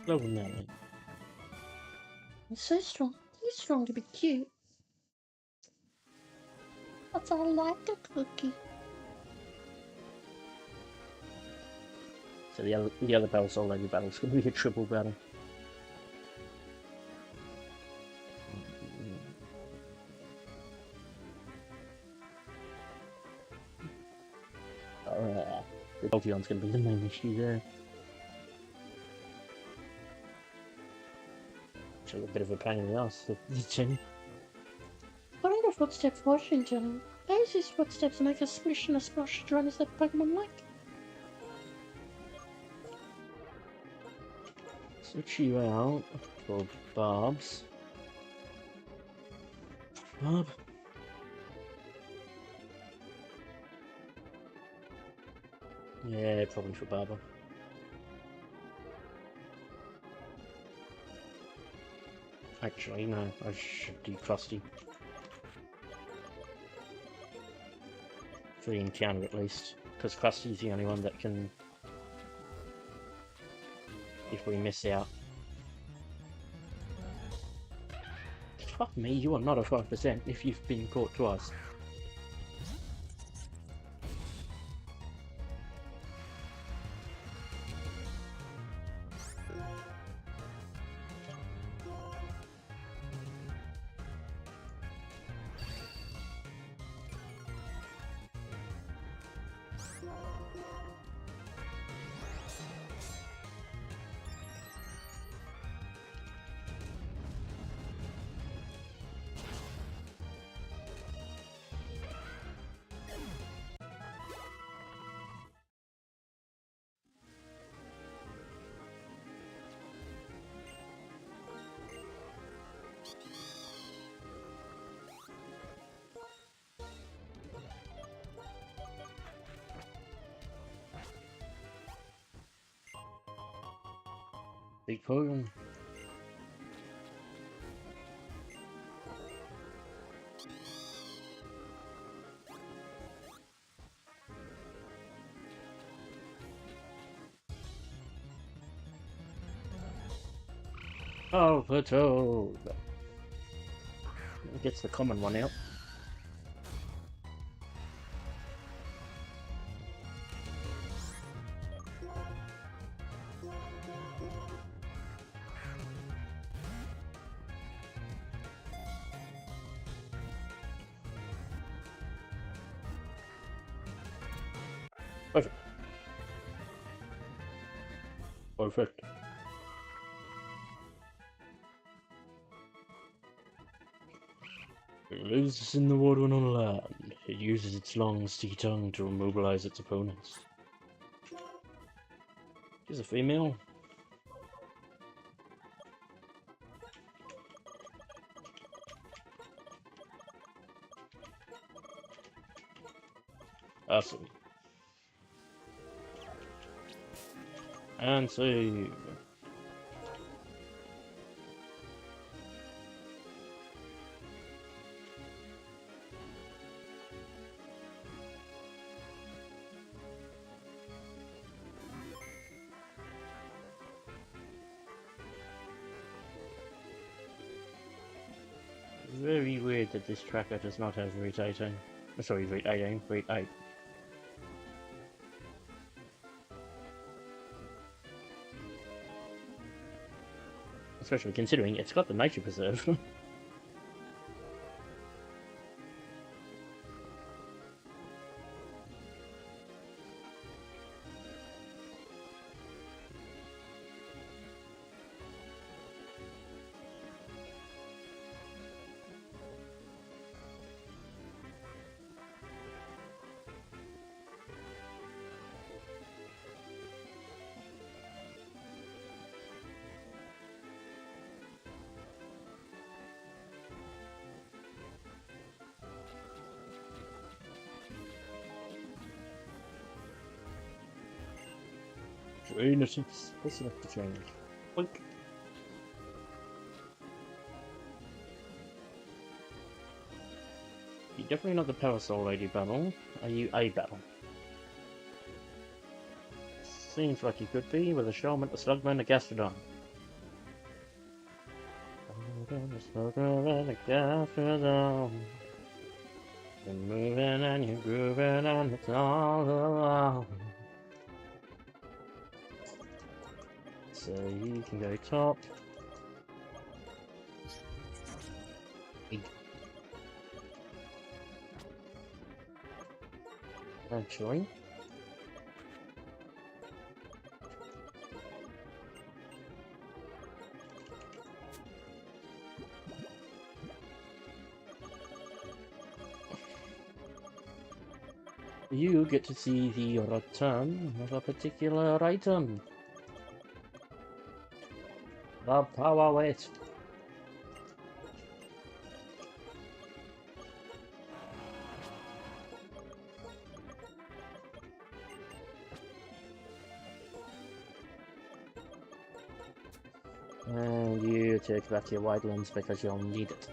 S1: Slow than that, mate.
S2: He's so strong. He's strong to be cute. That's I like the cookie.
S1: So the other battle soul lady battle is going to be a triple battle. The Pokemon's going to be the main issue there. Actually, a bit of a pain in the ass for the team.
S2: What are the footsteps, Washington? Those his footsteps make a splish and a splash to run as that Pokemon like.
S1: Switch you out for Barbs. Barb. Yeah, probably for Barber. Actually, no, I should do Krusty. For the encounter at least. Because Krusty's the only one that can... if we miss out. Fuck me, you are not a 5% if you've been caught twice. Big Pokemon. Oh, Plateau! Gets the common one out. Perfect. Perfect. It lives in the water and on land. It uses its long, sticky tongue to immobilize its opponents. She's a female. Awesome. And save. Very weird that this tracker does not have Route 18. Sorry, Route 18, Route 8. Especially considering it's got the nature preserve. Drainatives. What's enough to change? Boink. You're definitely not the Parasol Lady battle. Are you a battle? Seems like you could be with a Shaman, a Slugman, a Gastrodon. Just look over the after dawn. You're moving and you're grooving and it's all along. So you can go top. Actually. You get to see the return of a particular item. The power weight. And you take back your wide lens because you'll need it.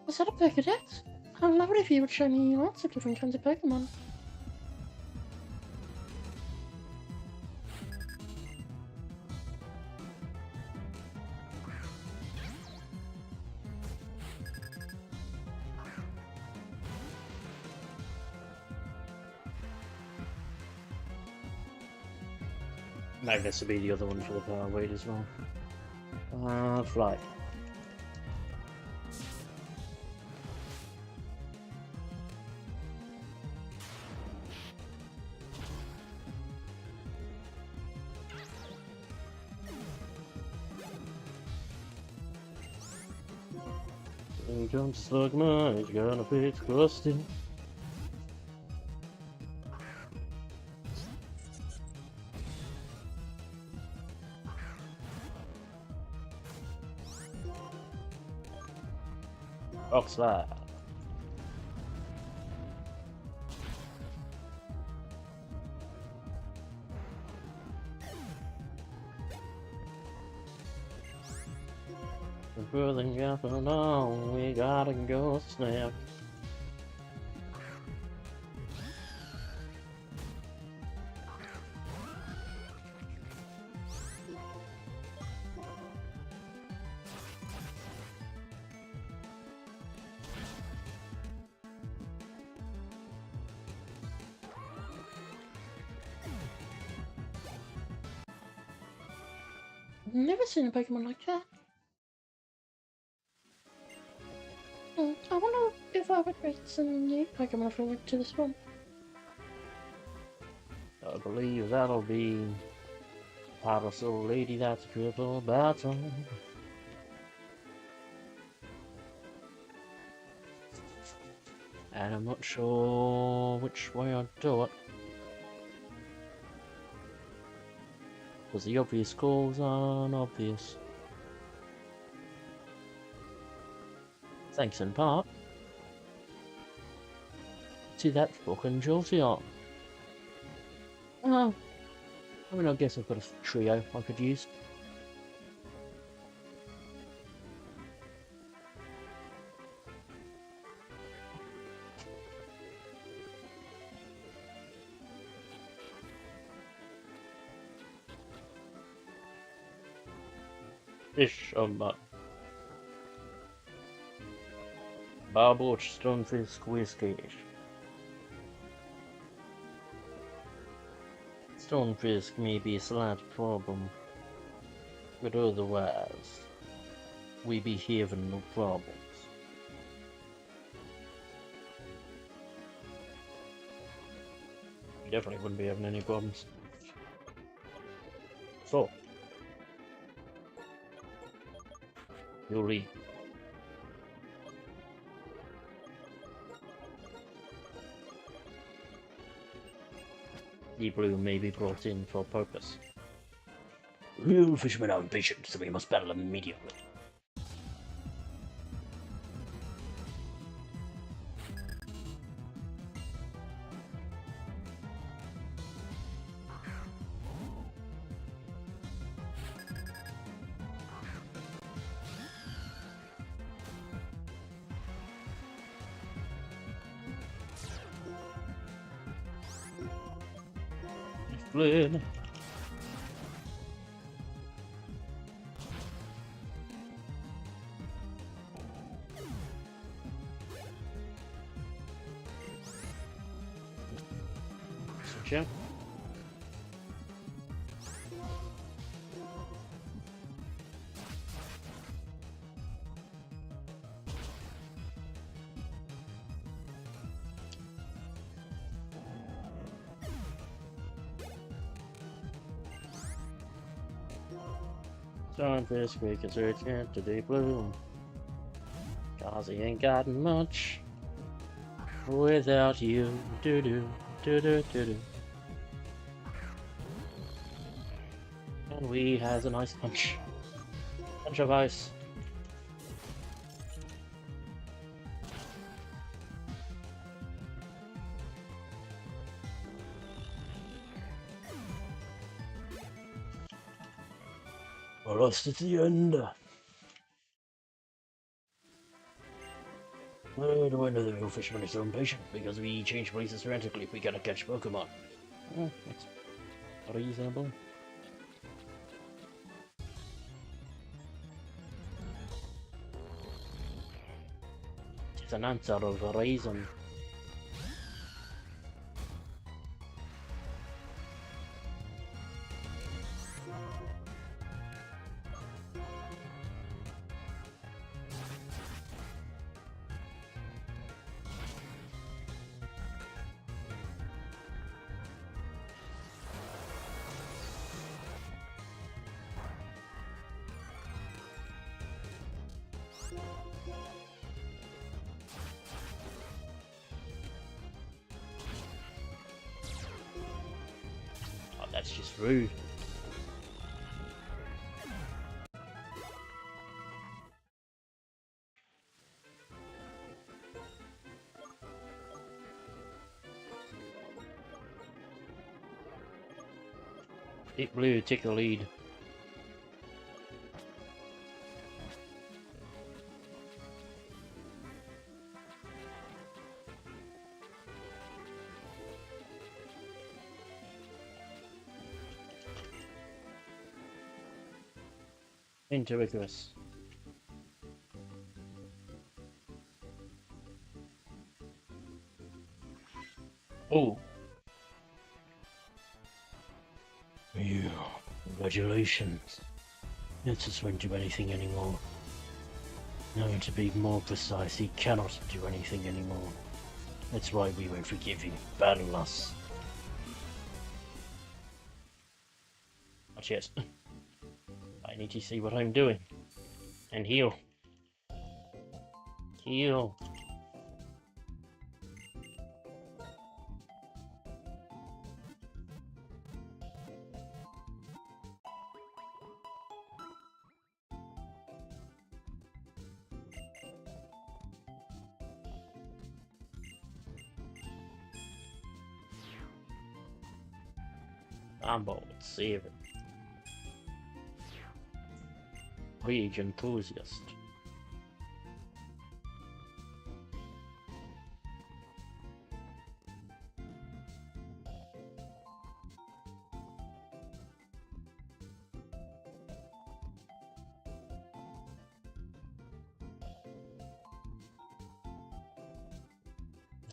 S2: Is that a Pokedex? I'd love it if you would show me lots of different kinds of Pokemon.
S1: Maybe this will be the other one for the power weight as well. Fly. Don't slug my, he's gonna be crusty. Rock slide. Further going on, we gotta go snap.
S2: Never seen a Pokemon like that. I wonder if I would rate some new Pokemon if I went to this one.
S1: I believe that'll be Parasol Lady, that's triple battle. And I'm not sure which way I'd do it. Because the obvious calls aren't obvious. Thanks in part to that fucking Jolteon. I mean, I guess I've got a trio I could use. Fish on butt. Barboach, Stonefish, Whiskey. Stonefish may be a slight problem, but otherwise, we be having no problems. We definitely wouldn't be having any problems. So, you'll leave. The blue may be brought in for purpose.
S3: You fishermen are impatient, so we must battle immediately.
S1: discipline. Switch out. Don't this quick as urgent to deep blue. Cause he ain't got much without you. Do do do do do do. And we has a nice punch. Punch of ice.
S3: I lost at the end. Where do I know the real fisherman is so impatient? Because we change places frantically if we gotta catch Pokémon.
S1: Oh, that's reasonable. It's an answer of a reason. Oh, that's just rude. Deep Blue, take the lead. Into Icarus. Oh,
S3: Yeah, congratulations. Edison won't do anything anymore. No, to be more precise, he cannot do anything anymore. That's why we won't forgive you. Battle us.
S1: not yet. I need to see what I'm doing. And heal. Heal. Bold, save it. Rage enthusiast.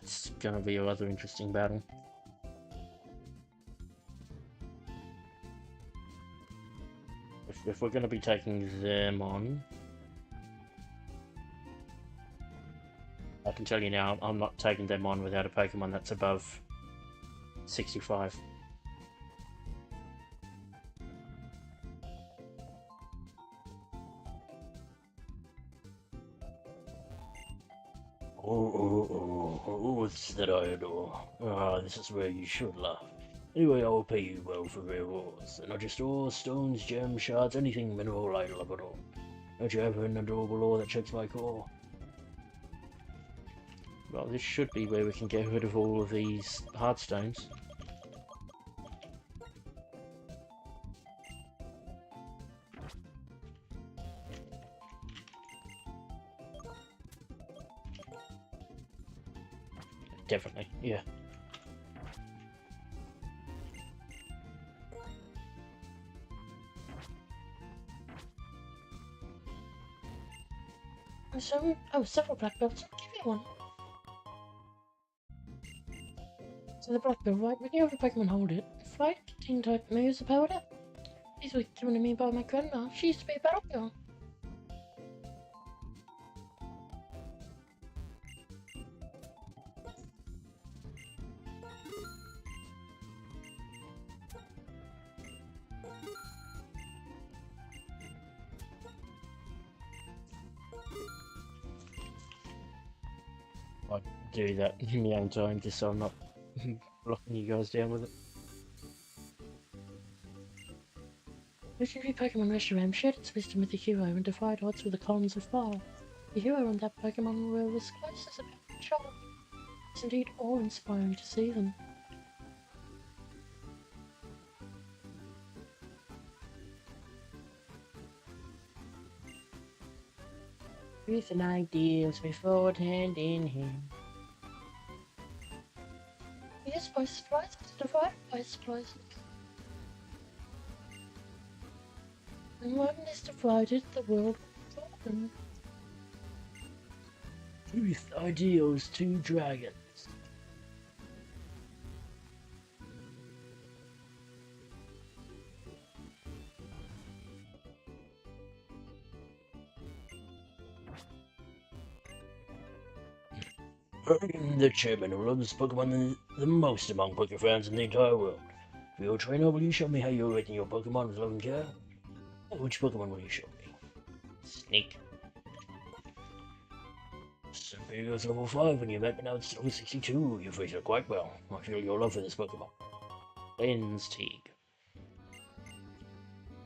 S1: It's gonna be a rather interesting battle. If we're going to be taking them on, I can tell you now, I'm not taking them on without a Pokemon that's above 65.
S3: It's that I adore. Ah, this is where you should laugh. Anyway, I will pay you well for rewards. And not just ore, stones, gems, shards, anything mineral I love at all. Don't you have an adorable ore that checks my core?
S1: Well, this should be where we can get rid of all of these hardstones. Definitely, yeah.
S2: Several black belts. I'll give you one. So the black belt, right? When you have a Pokemon hold it, fight team type moves are powered up. These were given to me by my grandma. She used to be a battle girl.
S1: I'll do that in my own time just so I'm not blocking you guys down with it.
S2: Legendary Pokemon Reshiram shared its wisdom with the hero and defied odds with the columns of fire. The hero and that Pokemon were as close as a perfect child. It's indeed awe-inspiring to see them.
S1: Truth and ideals we fought hand in hand.
S2: Yes, by supplies, it's divided by supplies. When one is divided, the world will fall.
S1: Truth, ideals, two dragons. I'm the chairman who loves Pokemon the most among Poké fans in the entire world. For your trainer, will you show me how you're rating your Pokemon with love and care? Which Pokemon will you show me? Snake. Superior's level 5 when you met, but now it's level 62. You've raised it quite well. I feel your love for this Pokemon. Lens Teague.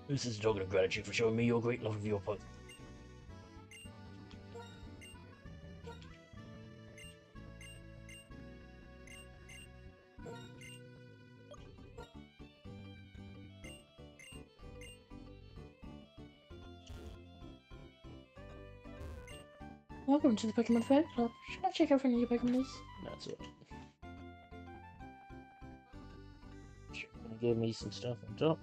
S1: This is a token of gratitude for showing me your great love of your Pokemon.
S2: Welcome to the Pokemon Fan Club. Should I check out for any of your Pokemon is?
S1: That's it. Sure, gonna give me some stuff on top.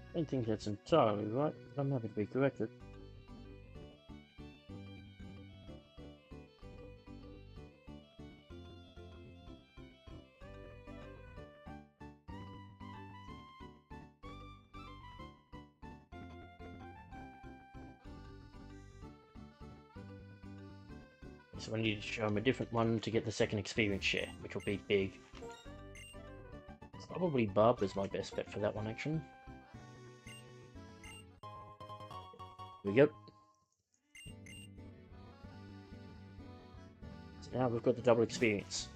S1: I don't think that's entirely right, but I'm happy to be corrected. So I need to show him a different one to get the second experience share, which will be big. Probably Barb is my best bet for that one, actually. Here we go. So now we've got the double experience.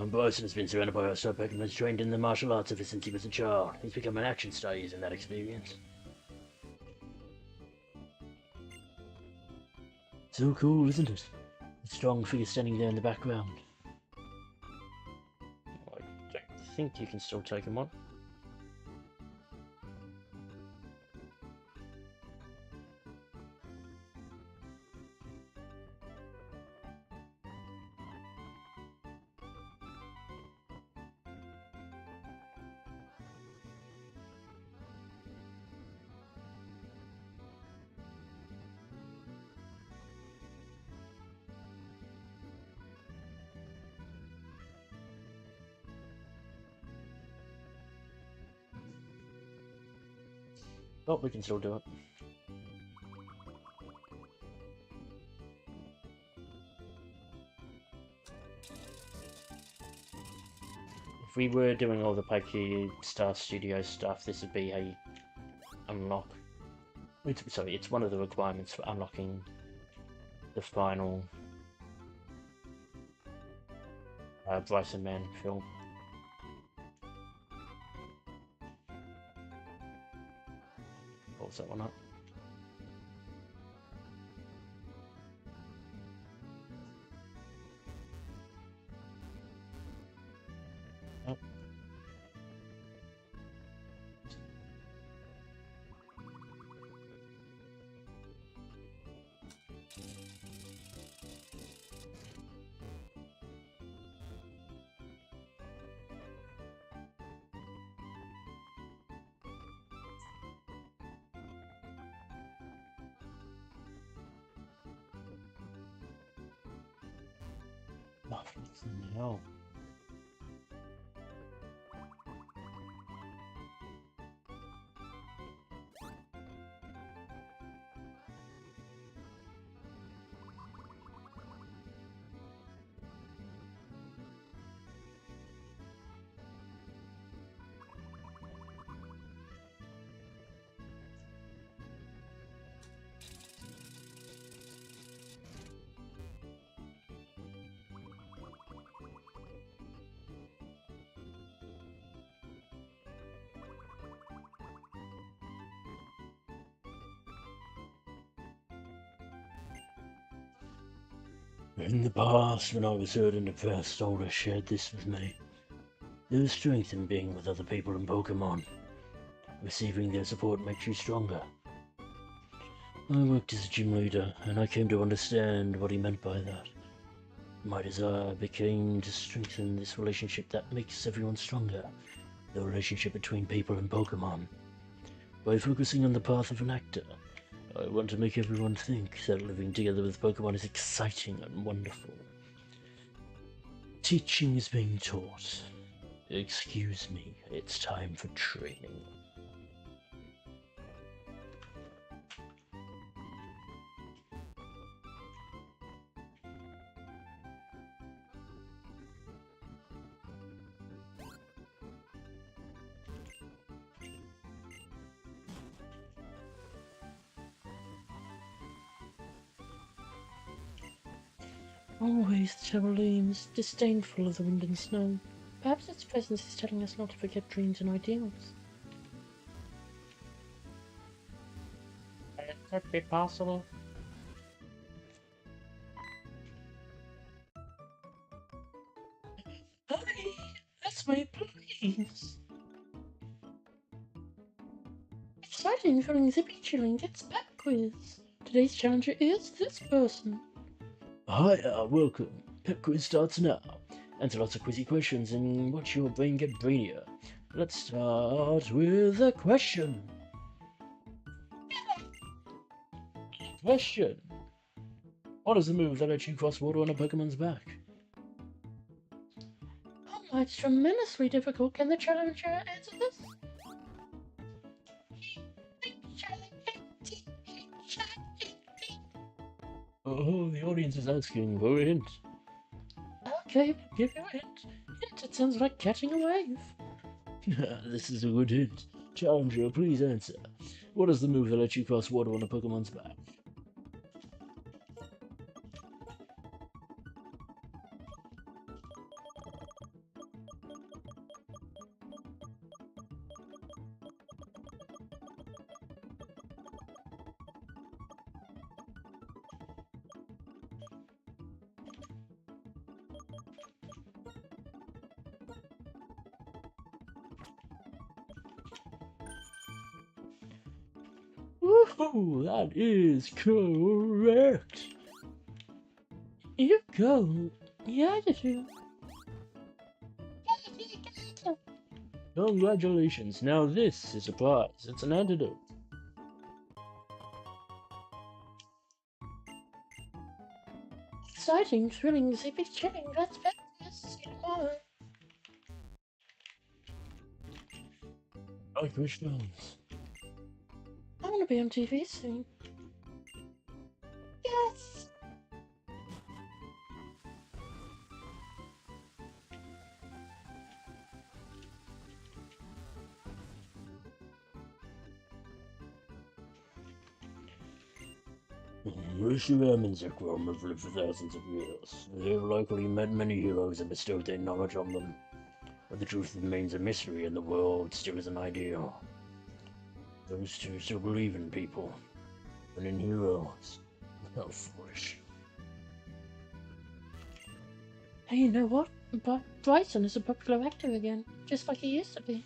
S1: Bryson has been surrounded by hostile Pokemon trained in the martial arts ever since he was a child. He's become an action star using that experience. So cool, isn't it? A strong figure standing there in the background. I don't think you can still take him on. Oh, we can still do it. If we were doing all the Star Studio stuff, this would be a unlock. It's one of the requirements for unlocking the final Bryson Man film. Pulls that one up. No.
S3: In the past, when I was hurt and depressed, Alder shared this with me. There is strength in being with other people in Pokémon. Receiving their support makes you stronger. I worked as a gym leader, and I came to understand what he meant by that. My desire became to strengthen this relationship that makes everyone stronger, the relationship between people and Pokémon. By focusing on the path of an actor, I want to make everyone think that living together with Pokémon is exciting and wonderful. Teaching is being taught. Excuse me, it's time for training.
S2: Always the devil looms, disdainful of the wind and snow. Perhaps its presence is telling us not to forget dreams and ideals.
S1: It could be possible.
S2: Hey, that's my place. Exciting, feeling zippy chilling, gets pep quiz. Today's challenger is this person.
S3: Hi, welcome. Pep quiz starts now. Answer lots of quizzy questions and watch your brain get brainier. Let's start with a question. Question. What is the move that lets you cross water on a Pokemon's back?
S2: Oh my, it's tremendously difficult. Can the challenger answer this?
S3: Oh, the audience is asking for a hint.
S2: Okay, we'll give you a hint. It sounds like catching a wave.
S3: This is a good hint. Challenger, please answer. What is the move that lets you cross water on a Pokemon's back? Woohoo! That is correct!
S2: You go. Yeah, you do.
S3: Congratulations! Now this is a prize. It's an antidote.
S2: Exciting, thrilling, zippy chilling. That's fabulous.
S3: Like which films?
S2: I want to be on TV soon. Yes!
S3: Rishi-Ram and Zekrom have lived for thousands of years. They have likely met many heroes and bestowed their knowledge on them. But the truth remains a mystery and the world still is an ideal. Those two still believe in people, and in heroes. How foolish.
S2: Hey, you know what? Bryson is a popular actor again, just like he used to be.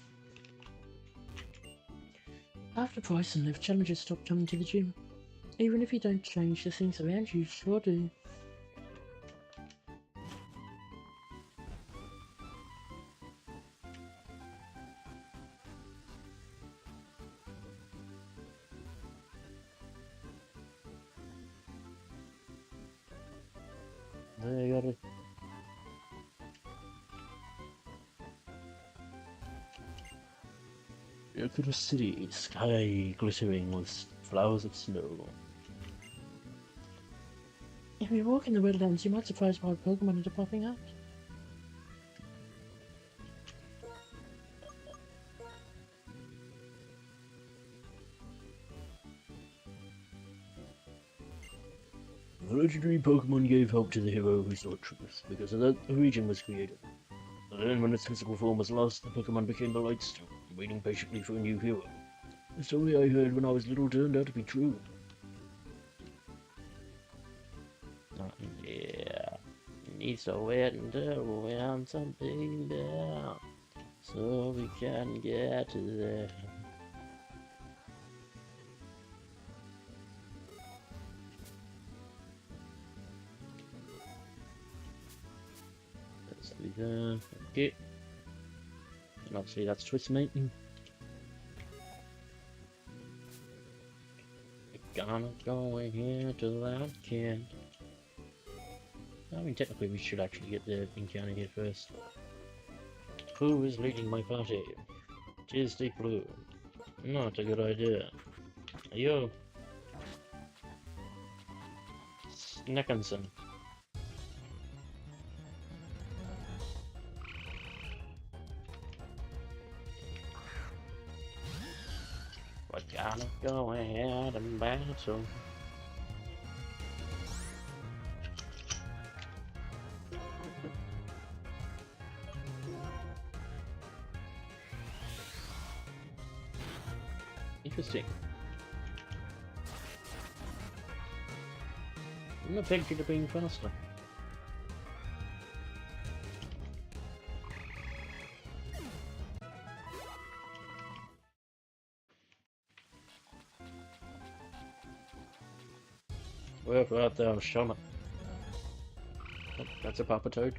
S2: After Bryson left, challengers stopped coming to the gym. Even if you don't change, the things around you sure do.
S3: They got it. look at a city, sky glittering with flowers of snow.
S2: If you walk in the Wetlands, you might surprise wild Pokemon into popping up.
S3: The legendary Pokemon gave hope to the hero who sought truth. Because of that, the region was created. But then, when its physical form was lost, the Pokemon became the Lightstone, waiting patiently for a new hero. The story I heard when I was little turned out to be true.
S1: Yeah. Needs to wait until we have something down, so we can get there. Let's do that. Okay. And obviously that's Twist Mating. Gonna go in here to that kid. I mean, technically we should actually get the encounter here first. Who is leading my party? Tis Deep Blue. Not a good idea. Yo. Sneckinson. We're gonna go ahead and battle. Interesting. I'm gonna peg you to being faster. Where art thou, Shaman? Oh, that's a Papa Toad.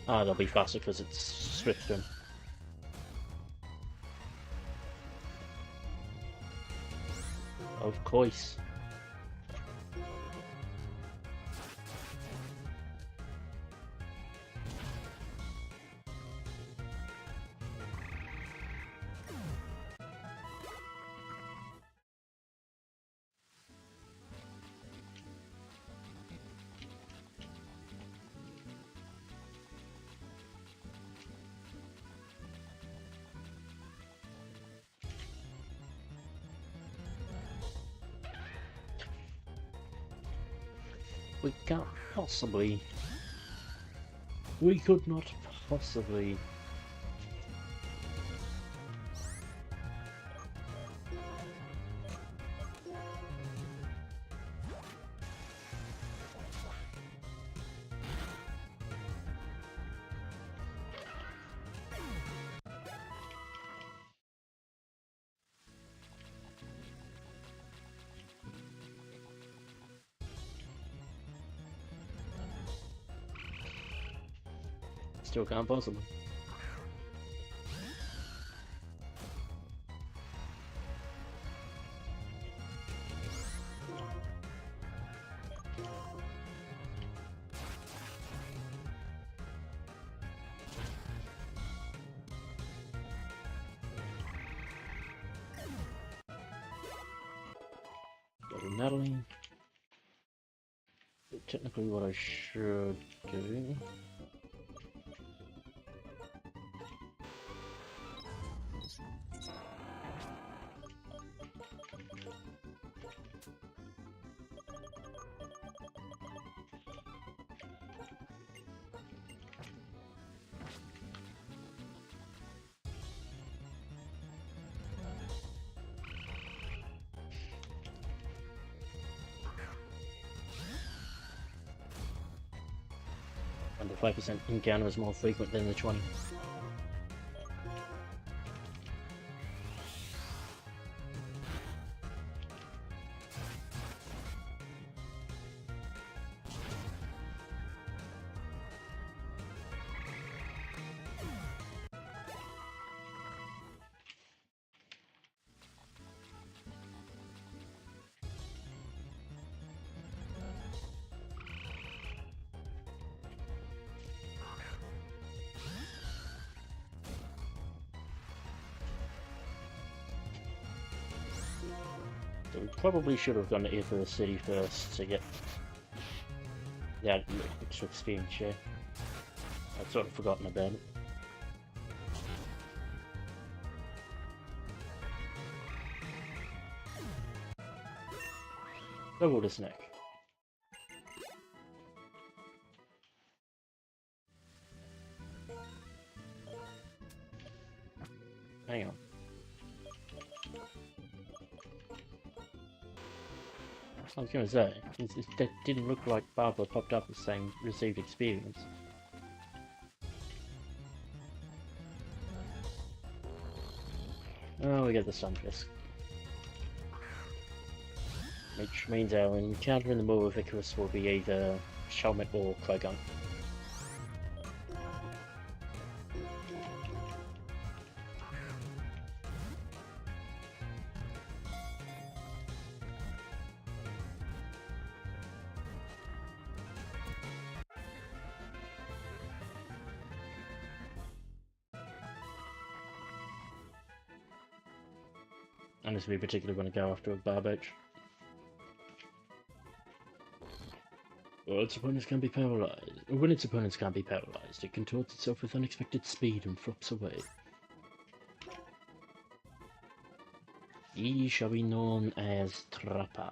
S1: Ah, they'll be faster because it's swifter. Of course. We can't possibly... We could not possibly... Still can't possibly. Go to Natalie. Technically what I should do... And the 5% encounter is more frequent than the 20. So we probably should have gone to Ether City first to get that extra experience share. I'd sort of forgotten about it. Double the snack. Hang on. I was gonna say, that didn't look like Barbara popped up as saying received experience. Oh, we get the Sunfisk. Which means our encounter in the Moor of Icarus will be either Shelmet or Krogan. Unless we particularly want to go after a Barboach. Well, its opponents can be paralyzed. When its opponents can't be paralyzed, it contorts itself with unexpected speed and flops away. Ye shall be known as Trapper.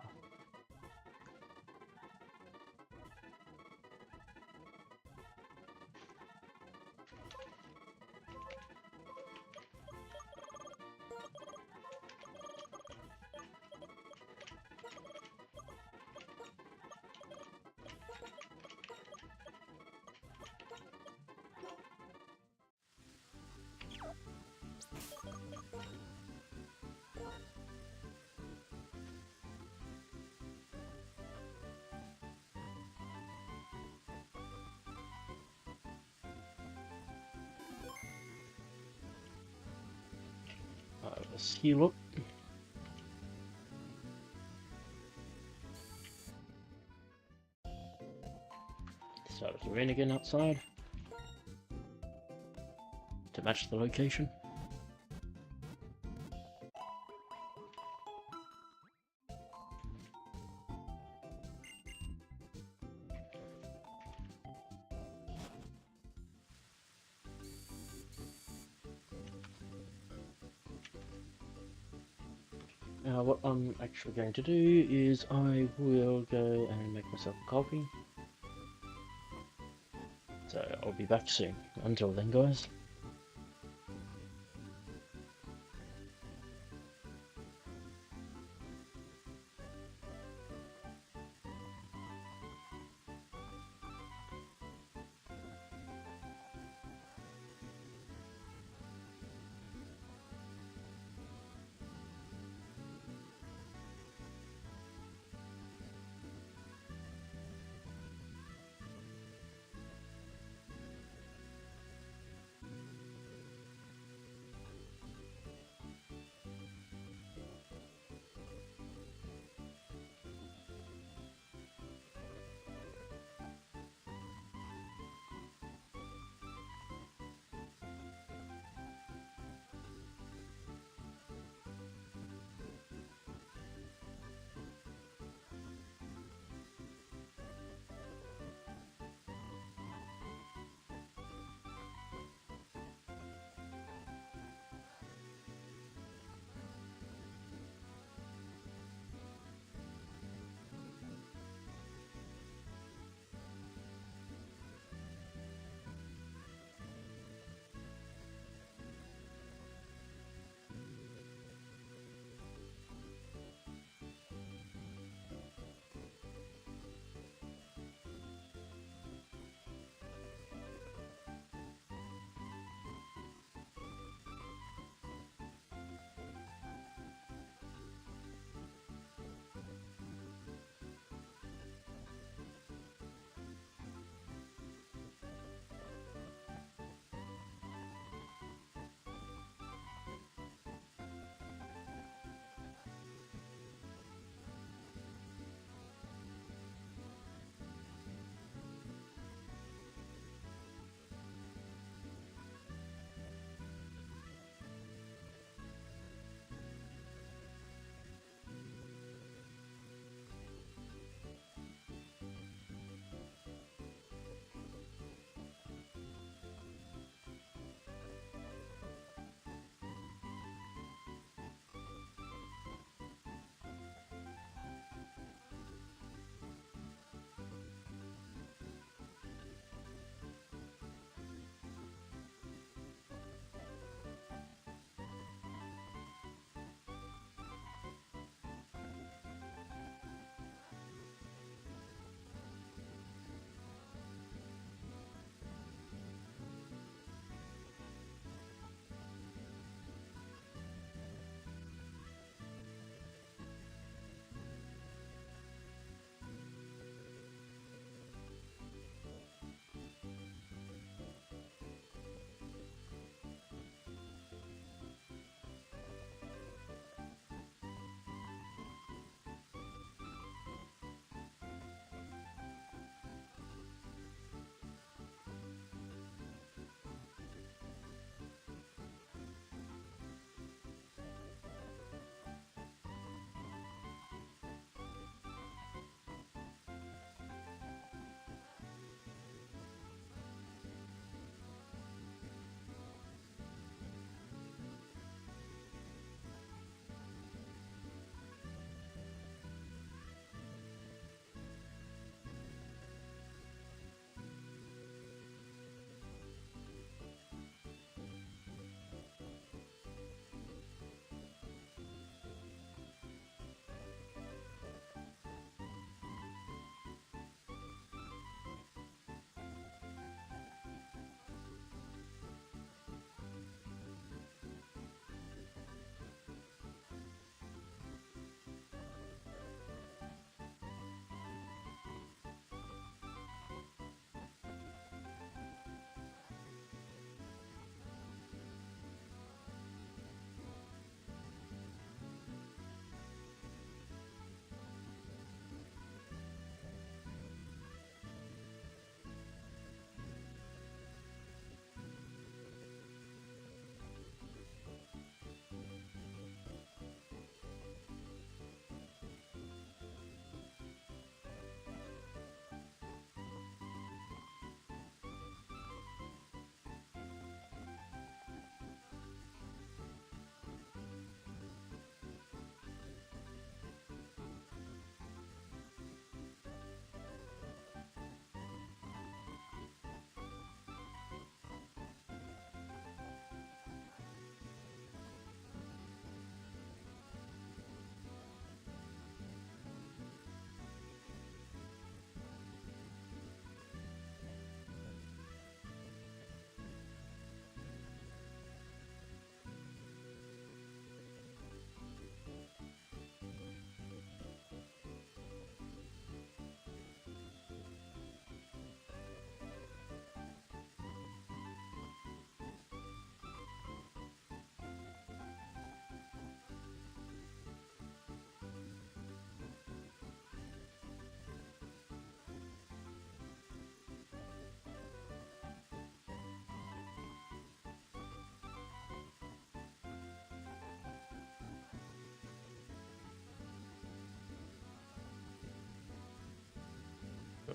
S1: Let's heal up. Start the rain again outside to match the location. Now what I'm actually going to do is I will go and make myself a coffee. So I'll be back soon. Until then, guys.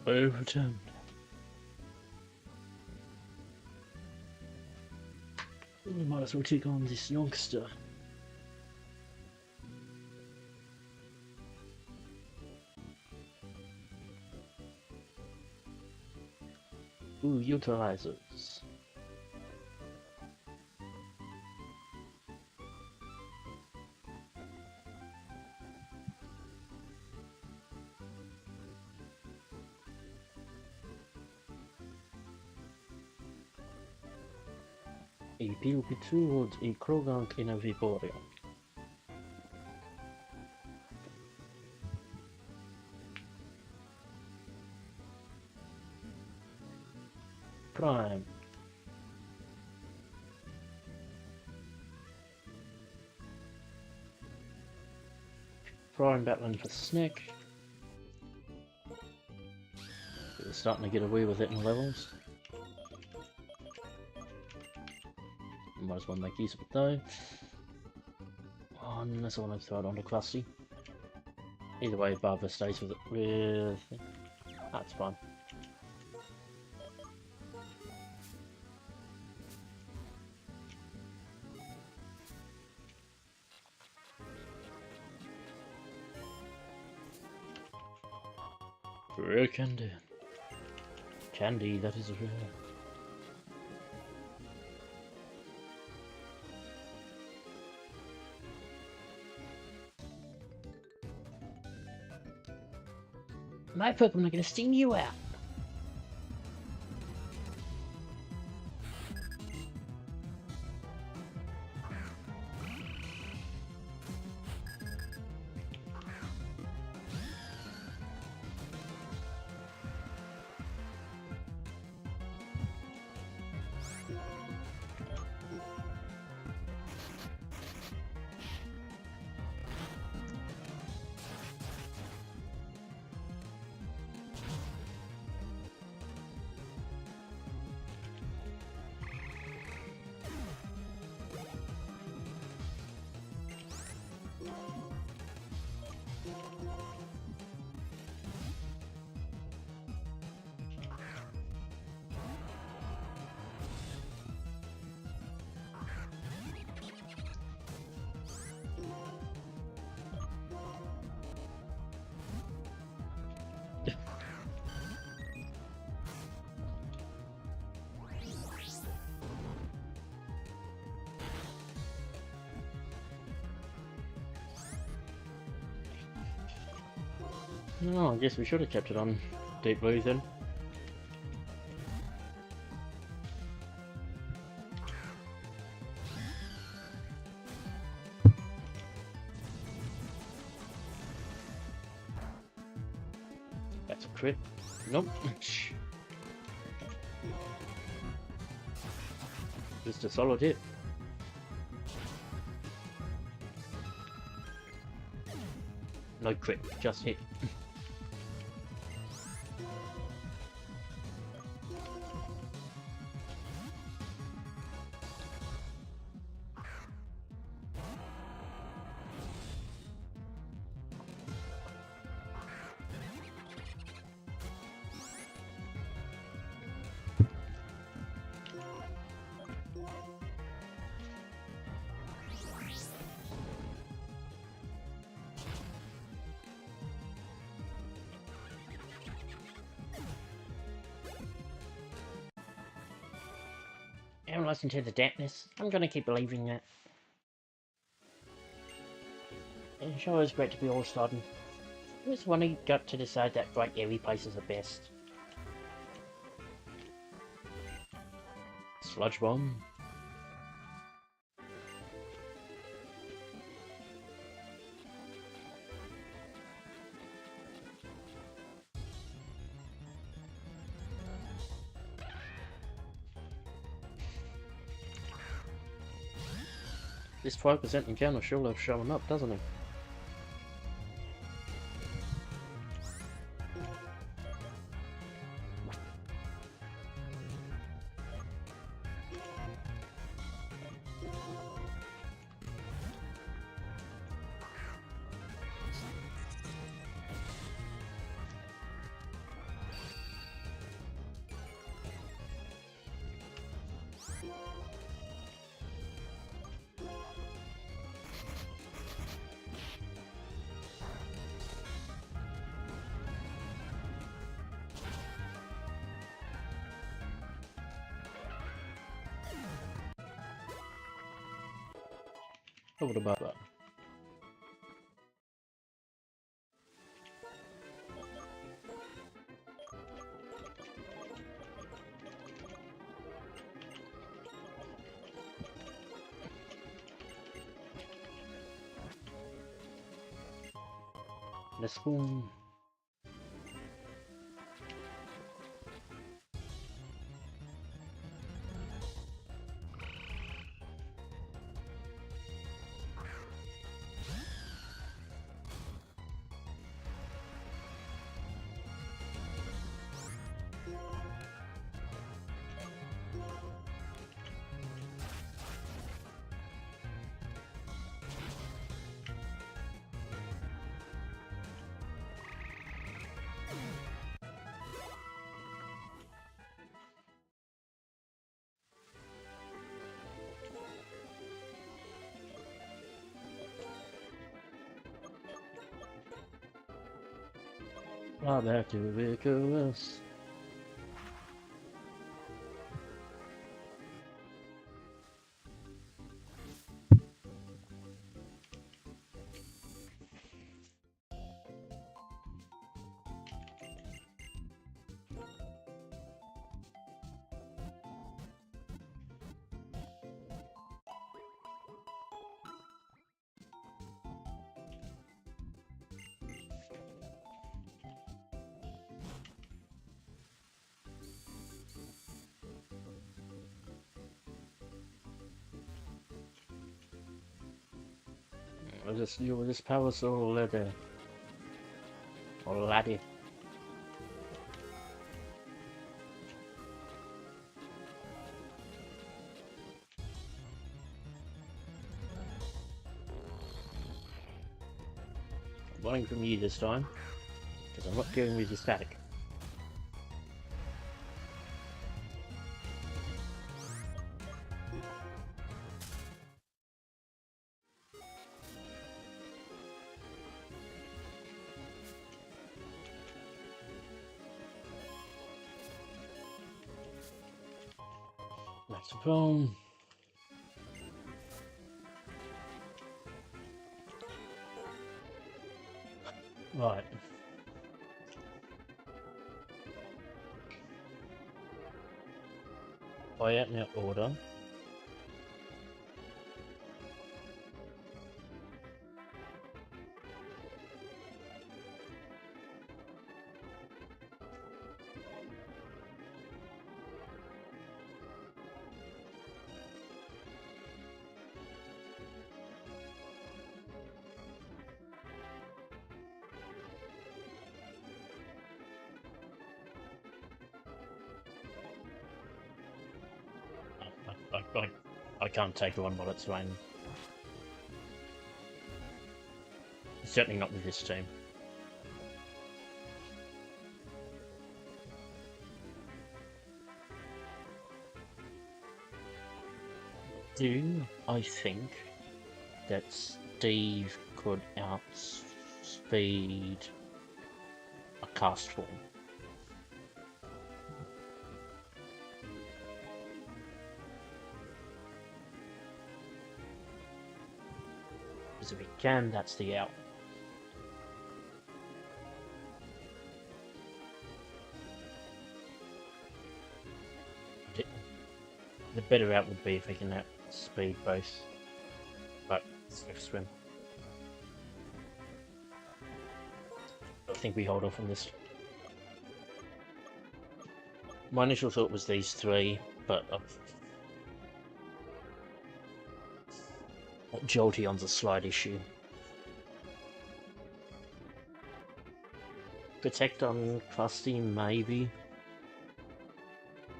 S1: Overturned. We might as well take on this youngster. Ooh, utilizers. A PvP towards a Krogunk in a Vaporeon. Prime. Prime battling for Snick. We're starting to get away with it in levels. Might as well make use of it though. Oh, unless I want to throw it onto Crusty. Either way, Barbara stays with it. That's fine. Rare candy. Candy, that is rare.
S2: My Pokemon are gonna sting you out.
S1: No, I guess we should have kept it on Deep Blue then. That's a crit. Nope. Just a solid hit. No crit, just hit.
S2: Don't listen to the dampness. I'm gonna keep believing that.
S1: It sure is great to be all starting. Who's the one who got to decide that bright airy places are best? Sludge Bomb. This 5% encounter sure loves showing up, doesn't it? Over the bar. This one. Back to Icarus. Will this power soul leather or laddie? I'm buying from you this time because I'm not going with the static. Saxophone. Right. Buy out now order. I can't take one while it's raining. Certainly not with this team. I think that Steve could outspeed a cast form. If he can, that's the out. The better out would be if he can outspeed both, but Swift Swim. I think we hold off on this. My initial thought was these three, but Jolteon's a slight issue. Protect on Crusty, maybe.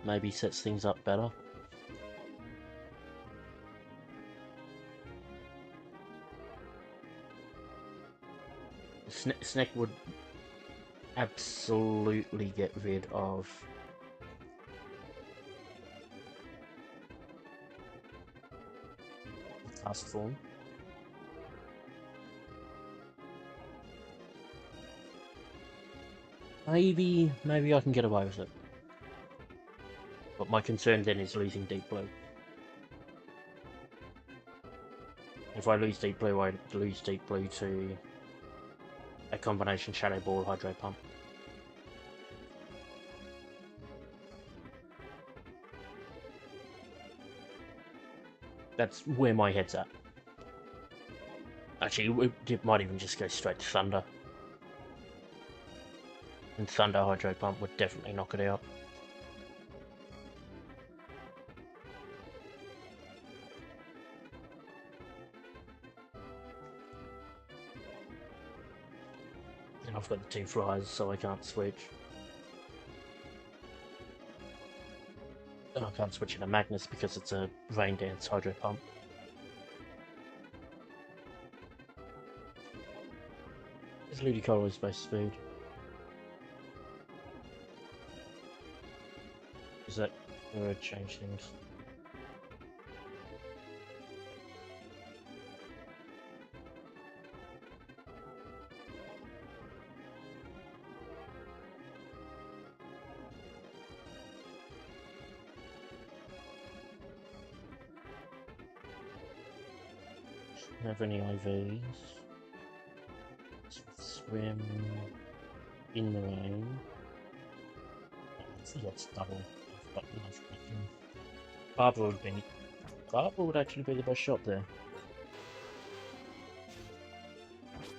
S1: Maybe sets things up better. Snack would absolutely get rid of task form. Maybe I can get away with it. But my concern then is losing Deep Blue. If I lose Deep Blue, I lose Deep Blue to a combination Shadow Ball Hydro Pump. That's where my head's at. Actually, it might even just go straight to Thunder. And Thunder Hydro Pump would definitely knock it out. And I've got the 2 flyers, so I can't switch. And I can't switch into Magnus because it's a Rain Dance Hydro Pump. Is Ludicolour's base speed? Is that where I change things? Have any IVs? Swim in the rain. Let's double. Barbara would actually be the best shot there.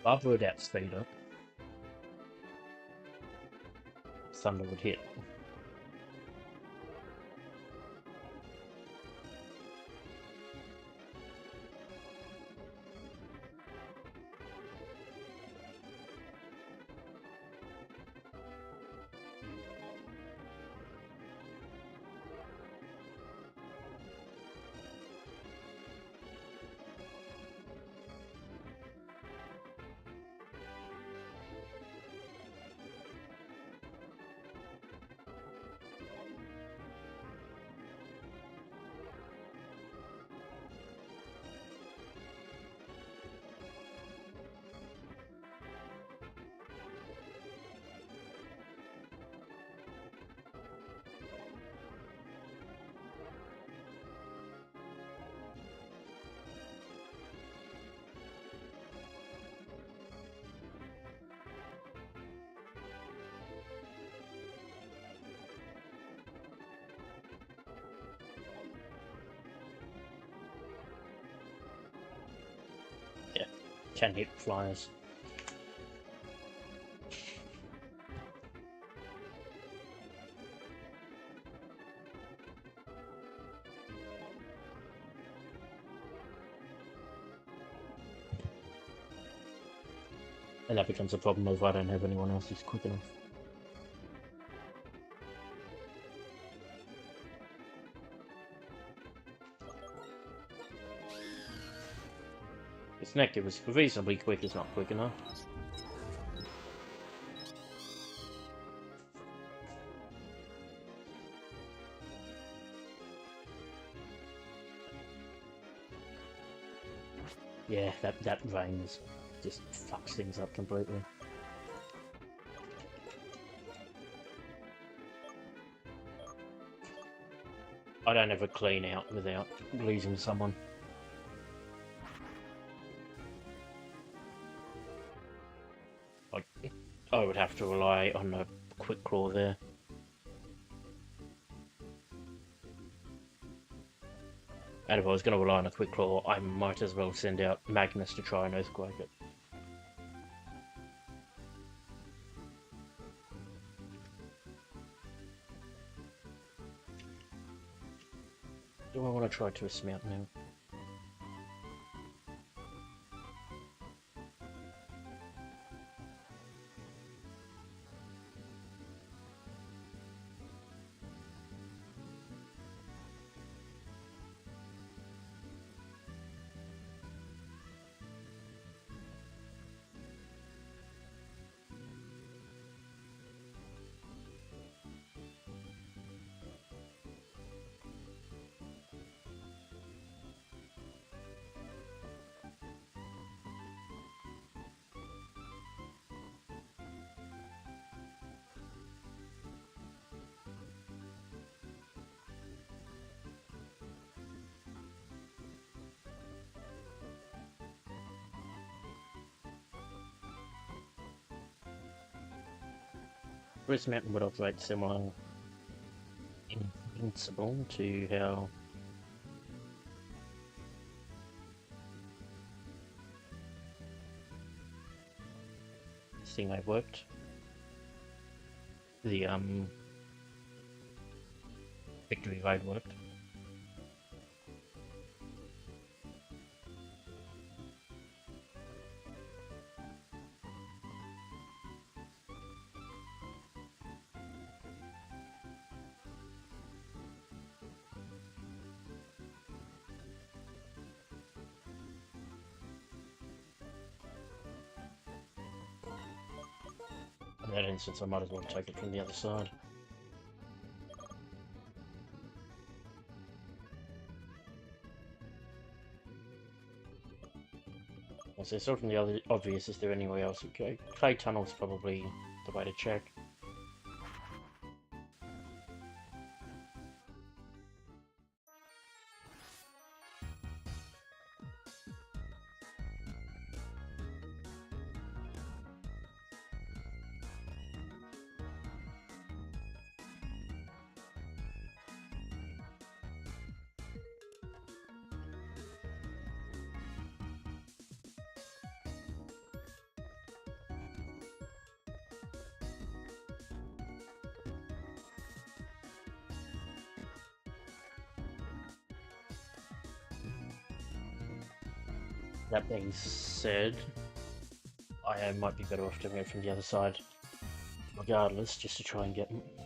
S1: Barbara would outspeed up. Thunder would hit. Can hit flyers. And that becomes a problem if I don't have anyone else who's quick enough. It's neck, it was reasonably quick, it's not quick enough. Yeah, that rains just fucks things up completely. I don't ever clean out without losing someone. I would have to rely on a quick claw there. And if I was going to rely on a quick claw, I might as well send out Magnus to try and earthquake it. Do I want to try Twist Mount now? This mountain would operate similar in principle to how this thing I worked. The victory ride worked. In that instance, I might as well take it from the other side. As I saw from the other obvious, is there anywhere else we go? Clay tunnel's probably the way to check. That being said, I might be better off doing it from the other side, regardless, just to try and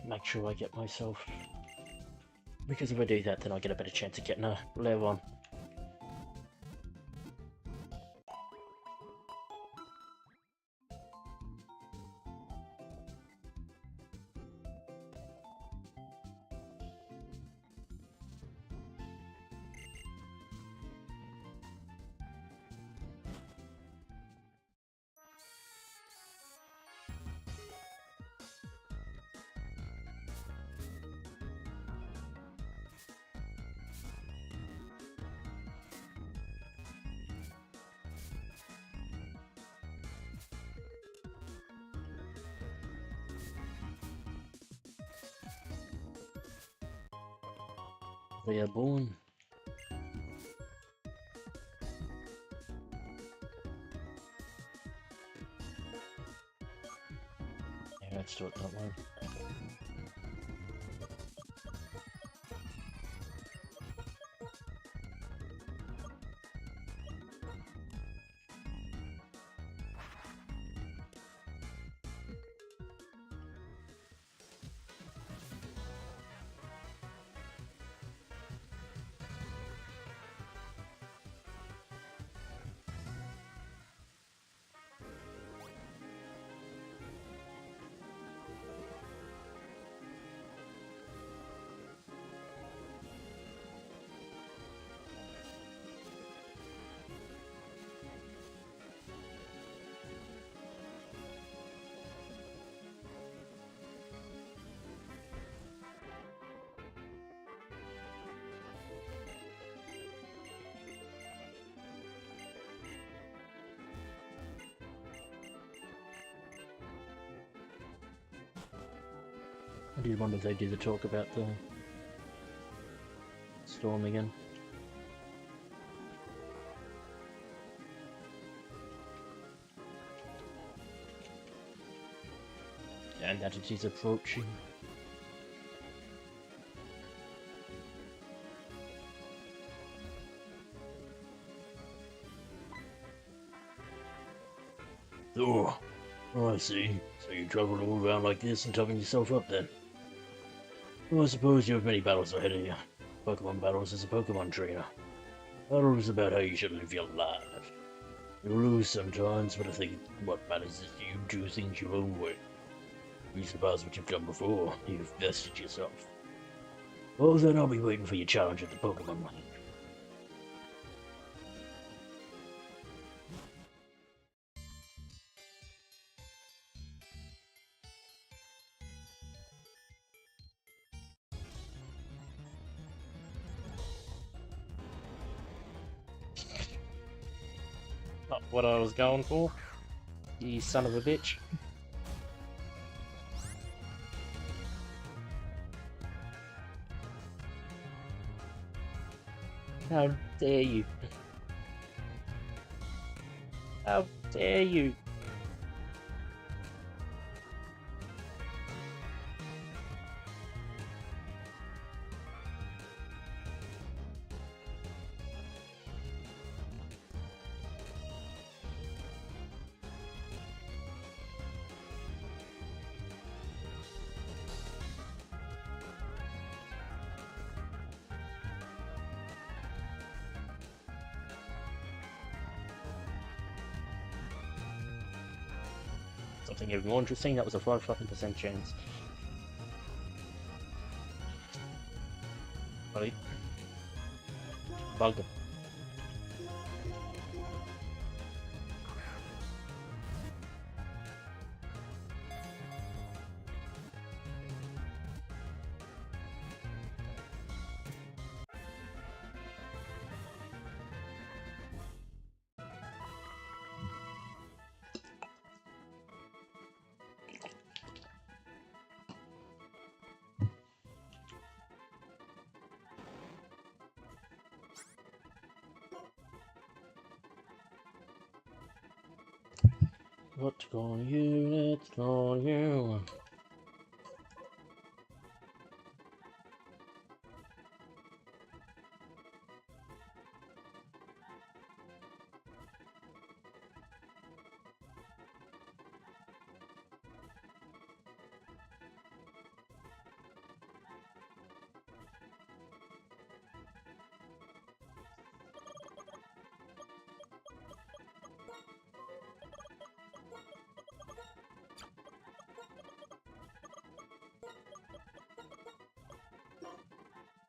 S1: make sure I get myself. Because if I do that, then I get a better chance of getting a layer one. They are born. Yeah, let's do it that way. I do wonder if they do the talk about the storm again. And that it is approaching.
S3: Oh, I see. So you travelled all around like this and toughened yourself up then? Well, I suppose you have many battles ahead of you. Pokemon battles as a Pokemon trainer. Battles about how you should live your life. You'll lose sometimes, but I think what matters is you do things your own way. Be surprised what you've done before. You've vested yourself. Well then, I'll be waiting for your challenge at the Pokemon League.
S1: Not what I was going for. You son of a bitch. How dare you? How dare you? Something even more interesting, that was a 5% chance. Right. Bug. What's on you? It's on you.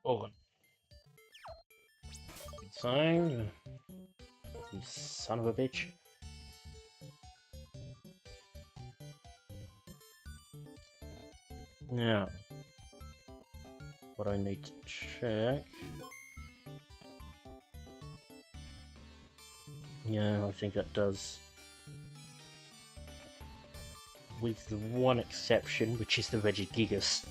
S1: Oh. Good sign. You son of a bitch. Now, what I need to check. Yeah, I think that does. With the one exception, which is the Regigigas.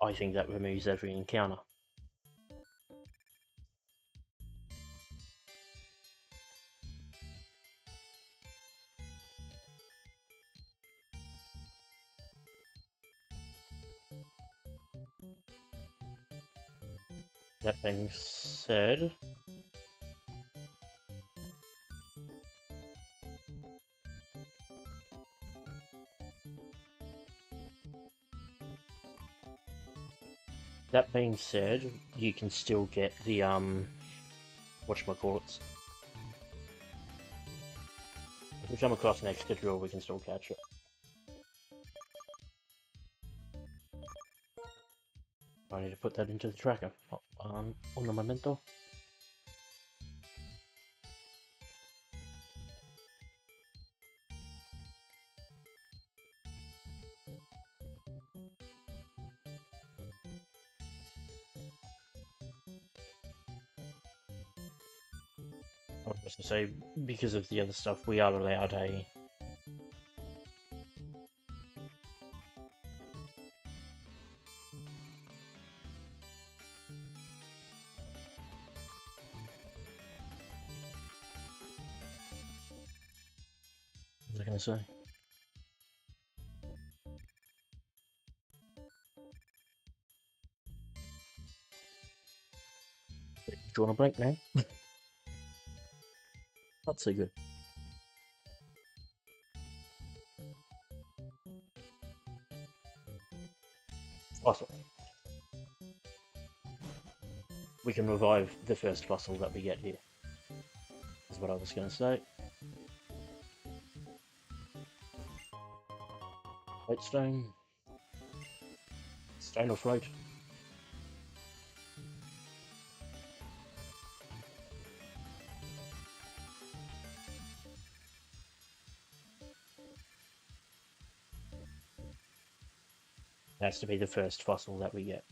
S1: I think that removes every encounter. That being said, you can still get the whatchamacallits. If we come across an extra drill, we can still catch it. I need to put that into the tracker. Un momento. I was supposed to say, because of the other stuff, we are allowed a... What was I going to say? Drawn a blank now. Not so good. Fossil. We can revive the first fossil that we get here. Is what I was going to say. Whitestone. Stone or float. Has to be the first fossil that we get.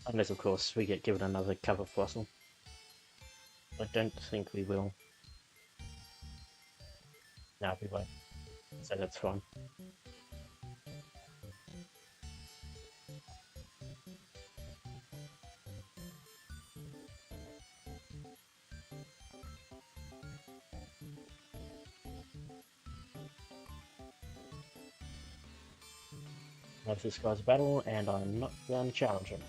S1: Unless, of course, we get given another cover fossil. I don't think we will. No, we won't. So that's fine. If this guy's a battle, and I'm not going to challenge him.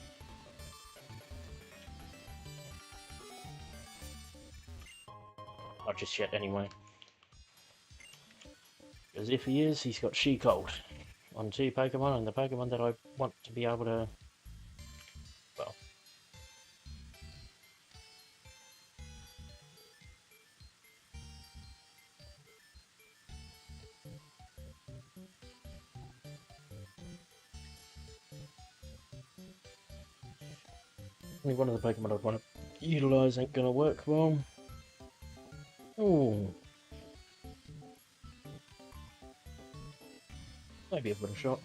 S1: Not just yet, anyway. Because if he is, he's got She-Cold on 2 Pokemon, and the Pokemon that I want to be able to... well... only one of the Pokemon I'd want to utilise ain't gonna work well. Ooh. Maybe a bit of shot.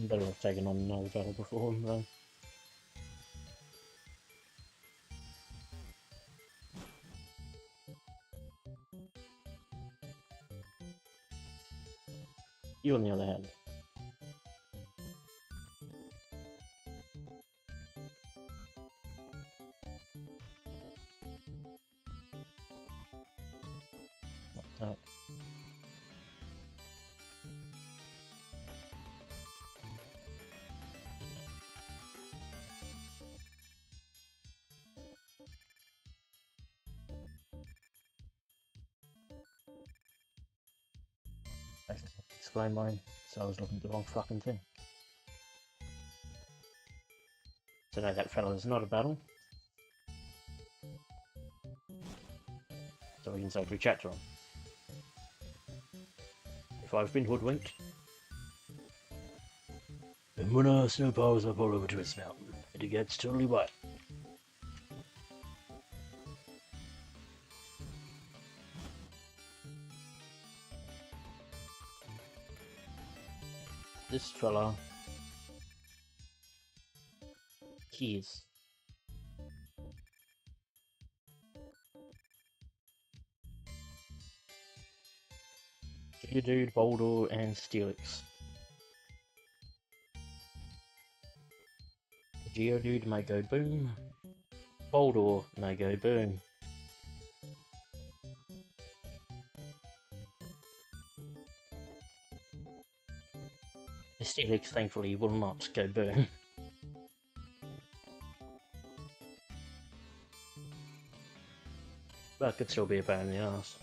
S1: Better have taken on another battle before him though. You on the other hand. That. Explain mine, so I was looking at the wrong fucking thing. So no, that fella is not a battle. So we can safely chat to him. If I've been hoodwinked, then when our snow powers up all over Twist Mountain, and it gets totally wet. This fella keys. Geodude, Boulder, and Steelix. Geodude may go boom. Boulder may go boom. The Steelix thankfully will not go boom. But it could still be a pain in the arse.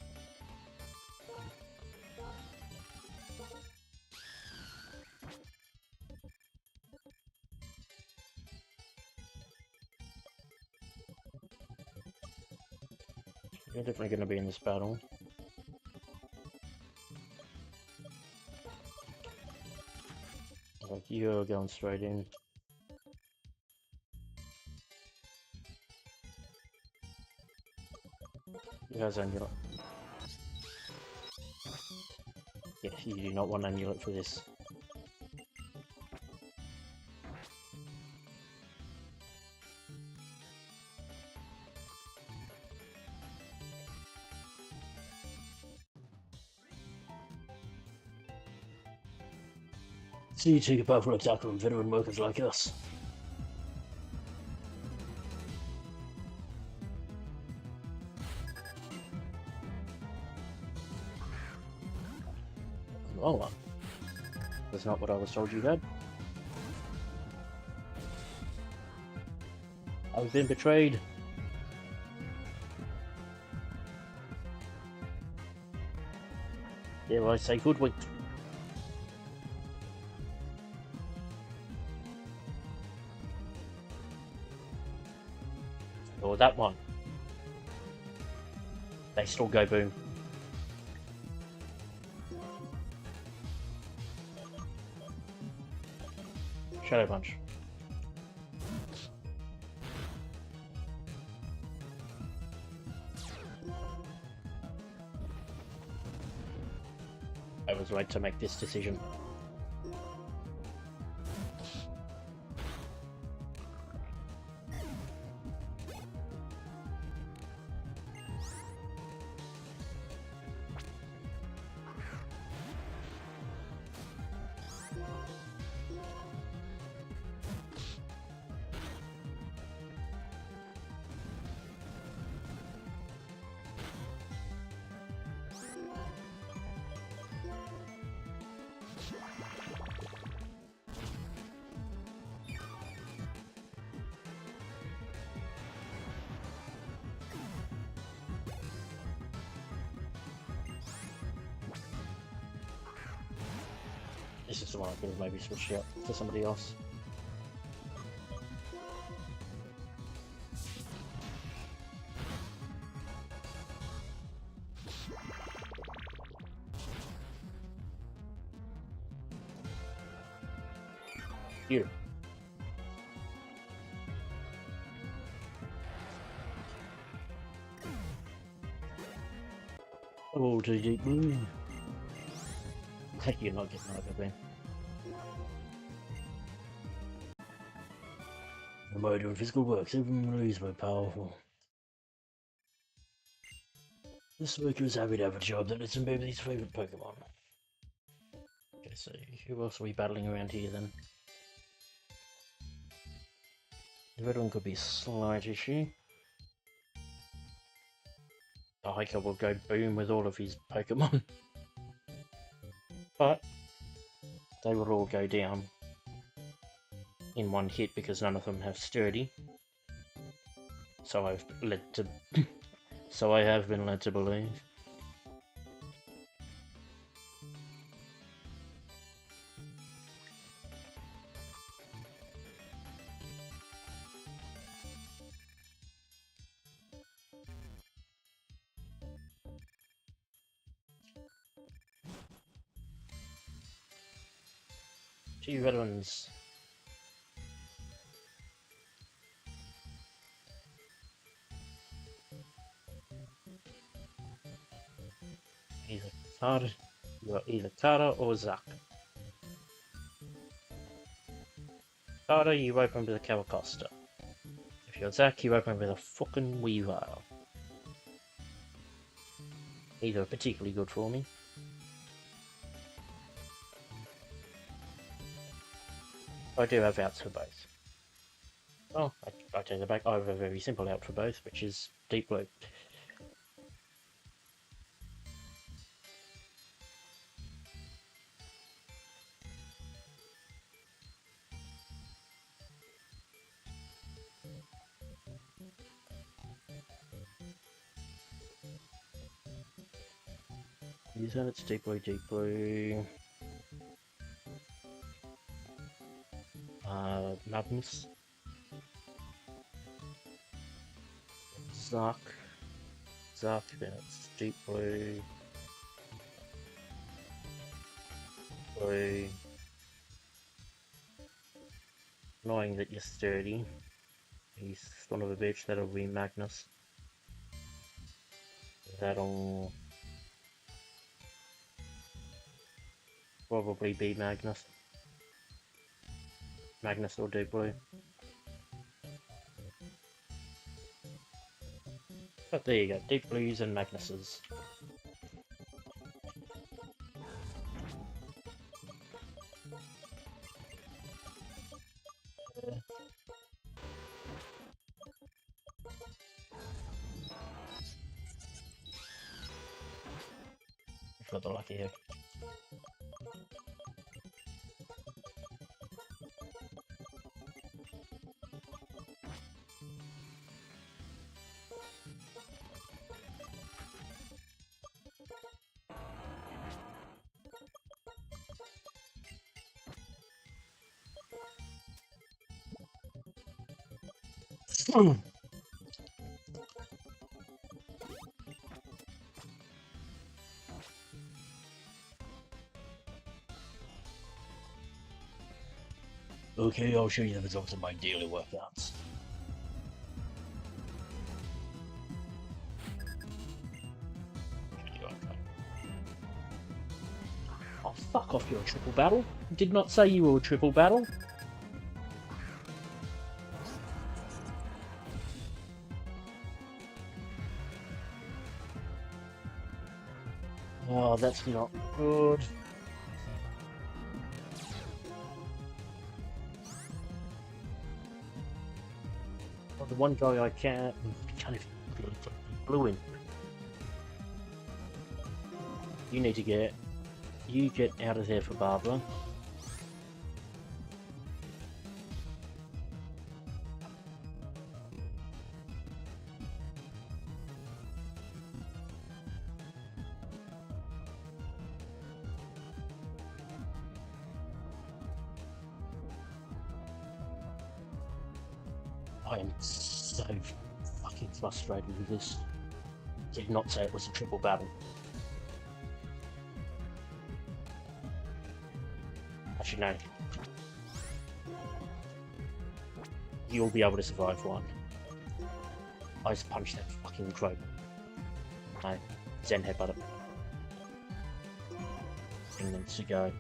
S1: You're definitely going to be in this battle. Like, you're going straight in. Who has Amulet? Yeah, you do not want Amulet for this. So you take a powerful attack on veteran workers like us. Oh, that's not what I was told you had. I've been betrayed. Dare I say hoodwinked? Or that one. They still go boom. Shadow Punch. I was right to make this decision. This is the one I could have maybe switched out to somebody else. Here. Oh, to deep blue. Heck, you're not getting over there. The mode doing physical work, even reasonably powerful. This worker is happy to have a job that lets him be with his favourite Pokemon. Okay, so who else are we battling around here then? The red one could be a slight issue. The hiker will go boom with all of his Pokemon. But they will all go down in one hit because none of them have sturdy. So I have been led to believe. Two veterans. You are either Tara or Zack. Tara, you open with a Cavacosta. If you're Zack, you open with a fucking Weavile. Neither are particularly good for me. I do have outs for both. Oh, I take it back. I have a very simple out for both, which is Deep Blue. Use that, it's Deep Blue, Deep Blue. Magnus. Zuck, then it's Deep Blue, Blue. Annoying that you're sturdy. He's son of a bitch, that'll be Magnus. That'll probably be Magnus. Magnus or Deep Blue. But there you go, Deep Blues and Magnuses. Got the lucky egg. Okay, I'll show you the results of my daily workouts. Oh, fuck off, you're a triple battle. Did not say you were a triple battle. Oh, that's not good. Oh, the one guy I can't even blew him. You need to get out of there for Barbara. I am so fucking frustrated with this. Did not say it was a triple battle. Actually, no. You'll be able to survive one. I just punched that fucking crow. No. Zen headbutt it. Thing needs to go.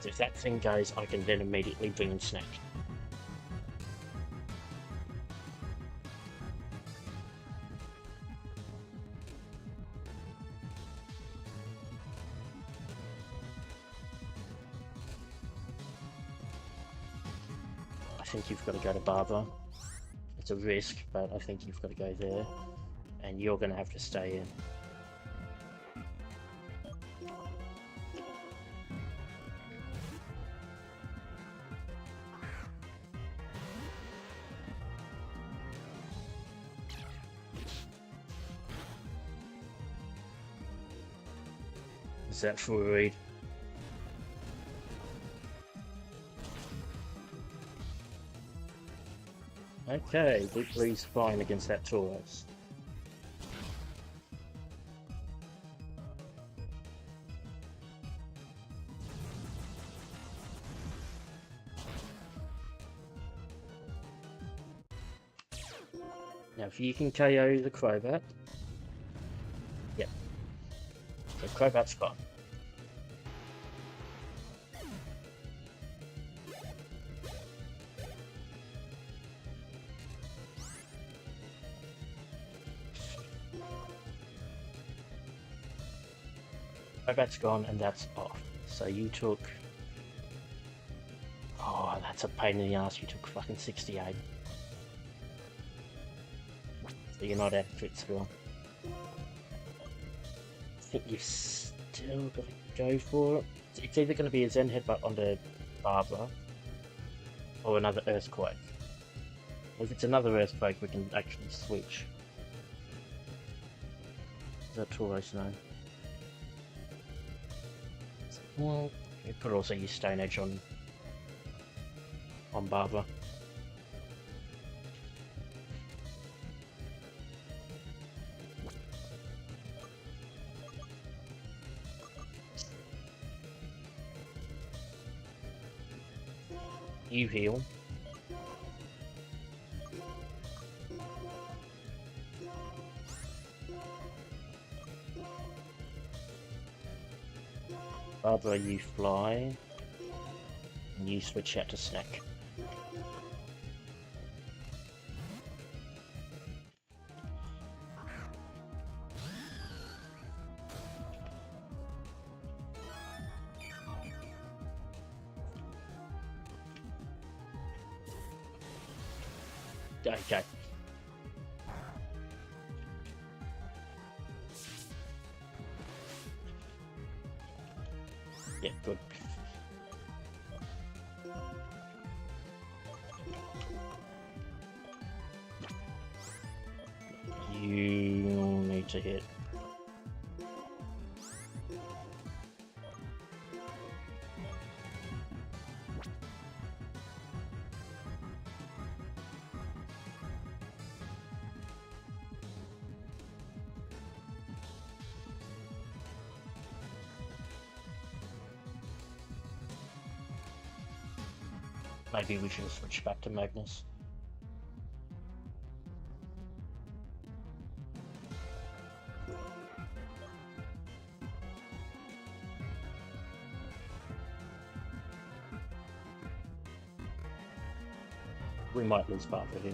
S1: So if that thing goes, I can then immediately bring in Snack. I think you've got to go to Barbara. It's a risk, but I think you've got to go there. And you're going to have to stay in. Is that for a read? Okay, victory's fine against that Tauros. Now, if you can KO the Crobat, yep. So Crobat's gone. Crobat's gone, and that's off. So you took... Oh, that's a pain in the ass. You took fucking 68. So you're not adequate still. I think you've still got to go for it. It's either going to be a Zen Headbutt onto Barbara, or another Earthquake. If it's another Earthquake, we can actually switch. Is that Tauros? No. Well, you could also use Stone Edge on Barbara. You heal. Barbara, you fly. And you switch out to Snack. Okay. Yeah, good. You need to hit. Maybe we should switch back to Magnus. We might lose Barbara here.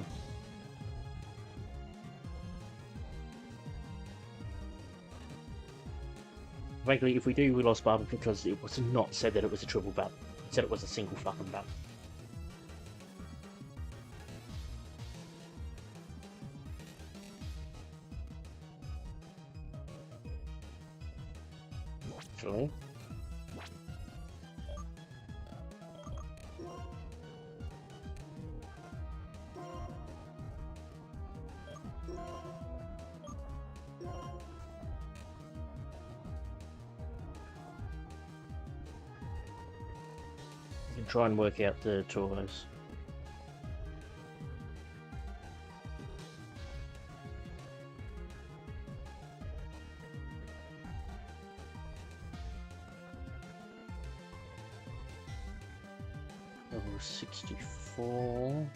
S1: Frankly, if we do, we lost Barbara because it was not said that it was a triple battle. It said it was a single fucking battle. Actually. can try and work out the turbos. Level 64.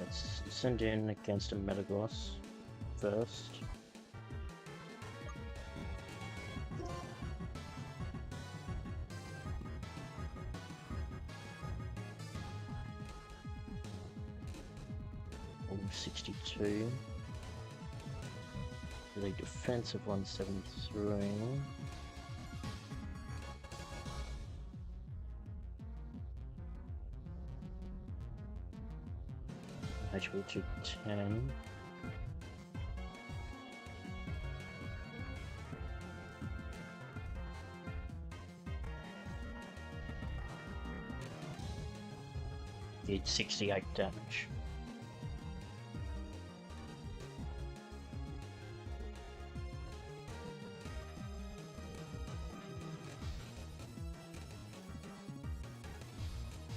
S1: Let's send in against a Metagross first. Level 62. The defensive 173. HP 210. Did 68 damage.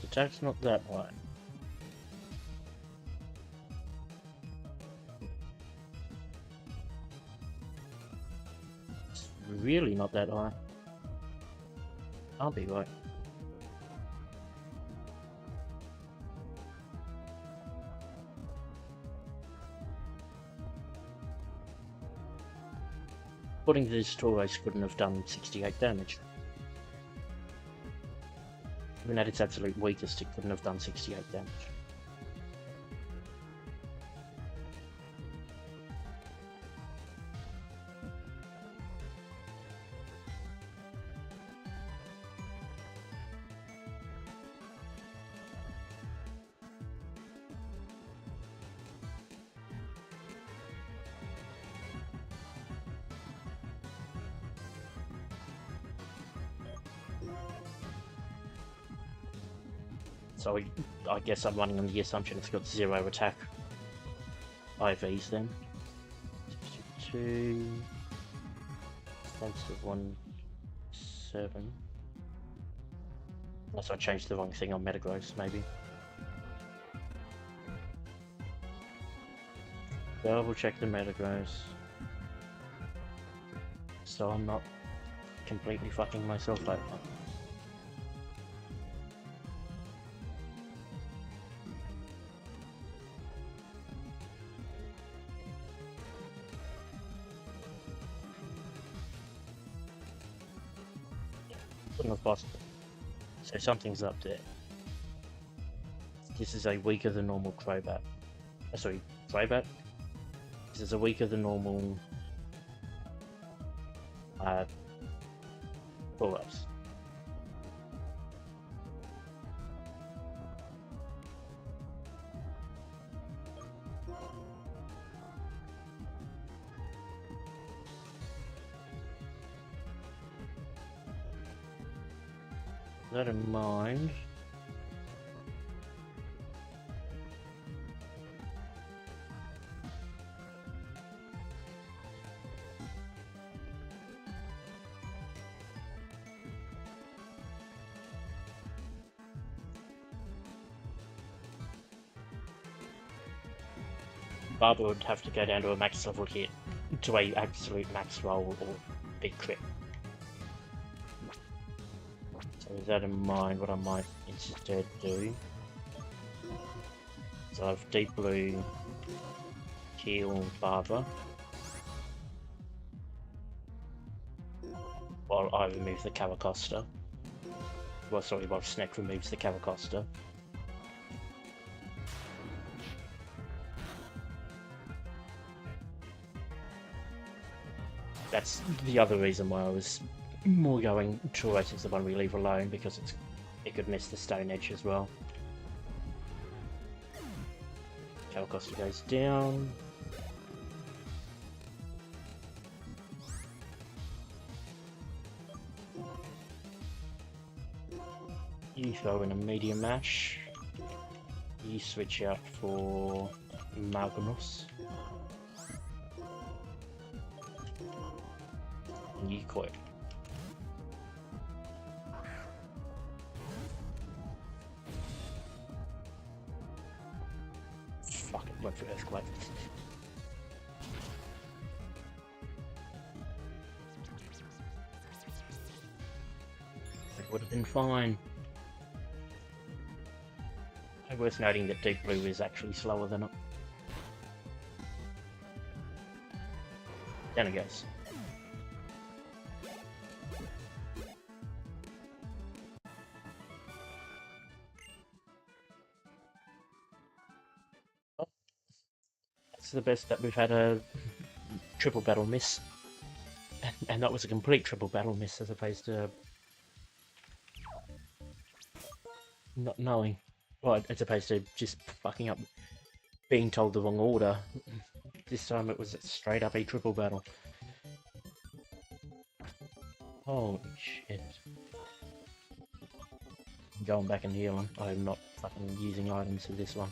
S1: Attack's not that high. It's really not that high. I'll be right. According to this Taurus couldn't have done 68 damage. Even at its absolute weakest, it couldn't have done 68 damage. So I guess I'm running on the assumption it's got 0 attack IVs then. 62, defensive 17. Unless I changed the wrong thing on Metagross, maybe. Double check the Metagross. So I'm not completely fucking myself over. Couldn't have possible. So something's up there. This is a weaker than normal Crobat. Sorry, Crobat? This is a weaker than normal pull-ups. That in mind. Barbara would have to go down to a max level hit to a absolute max roll or big crit. So with that in mind, what I might instead do is I have Deep Blue, heal Barbara, while I remove the Caracosta. Well, sorry, while Snack removes the Caracosta. That's the other reason why I was more going Taurus is the one we leave alone, because it could miss the Stone Edge as well. Caracosta goes down. You throw in a Medium Mash. You switch out for Magnus. And you quit. went for earthquake. It would have been fine. And worth noting that Deep Blue is actually slower than it. Down it goes. That's the best that we've had a triple battle miss. And that was a complete triple battle miss as opposed to not knowing. Well, as opposed to just fucking up being told the wrong order. This time it was straight up a triple battle. Holy shit. I'm going back and healing. I'm not fucking using items for this one.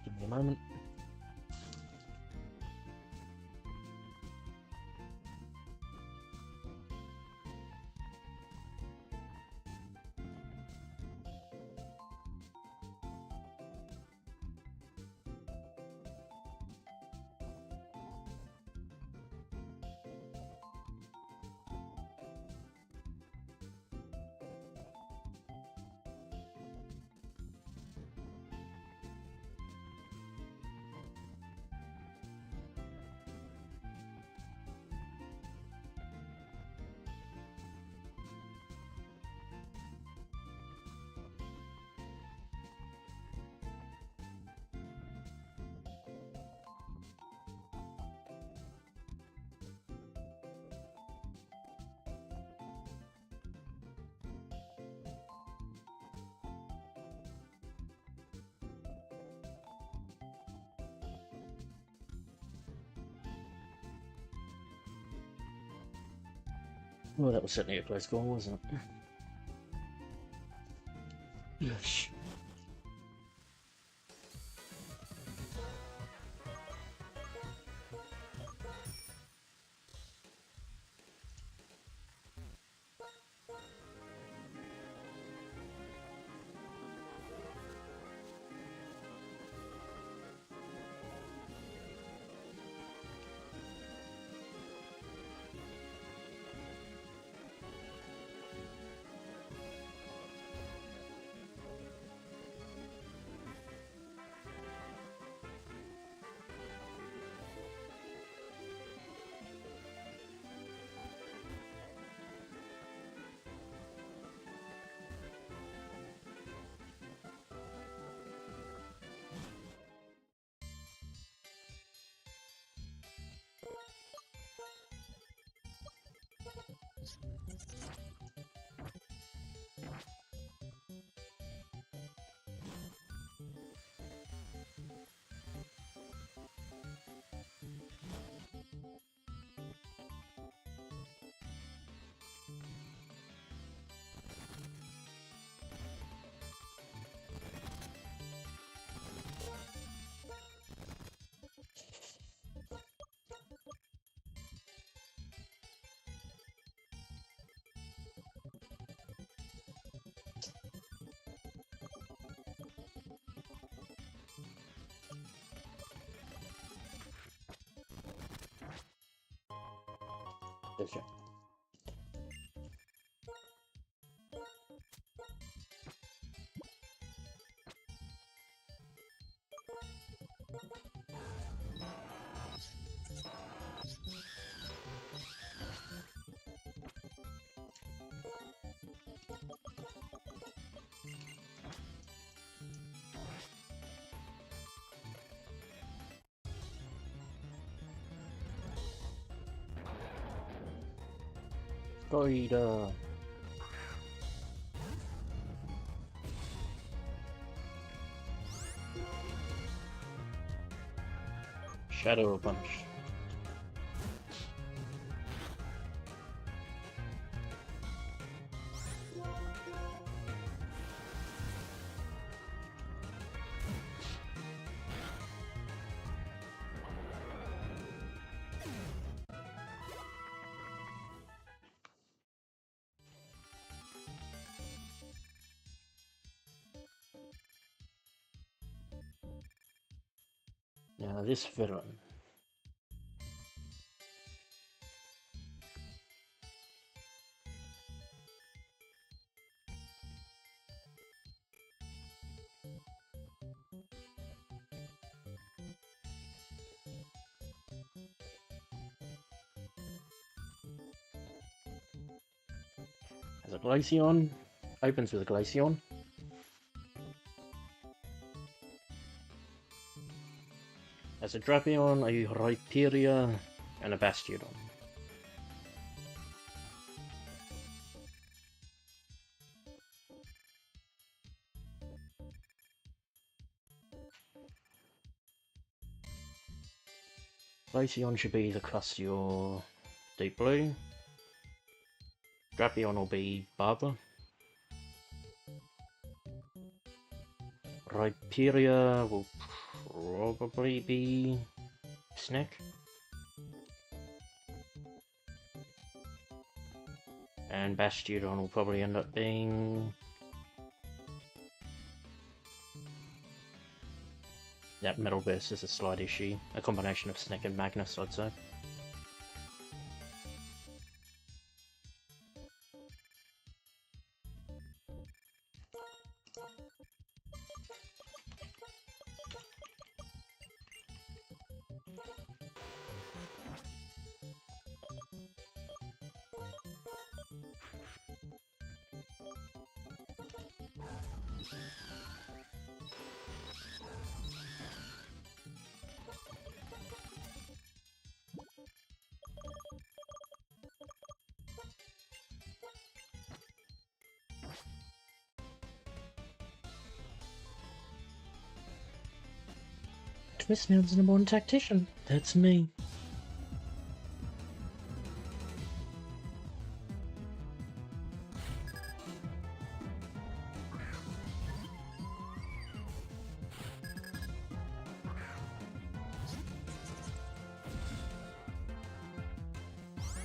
S1: Give me a moment. Well, that was certainly a close call, wasn't it? Yes. Okay. Spider. Shadow Punch. Now this villain. Has a Glaceon. Opens with a Glaceon. Has a Drapion, a Rhyperior, and a Bastiodon. Glaceon should be the crusty or deep blue. Drapion will be Barber. Rhyperior will probably be Snack. And Bastiodon will probably end up being... That Metal Burst is a slight issue. A combination of Snack and Magnus, I'd say.
S2: Twistman's an born tactician. That's me.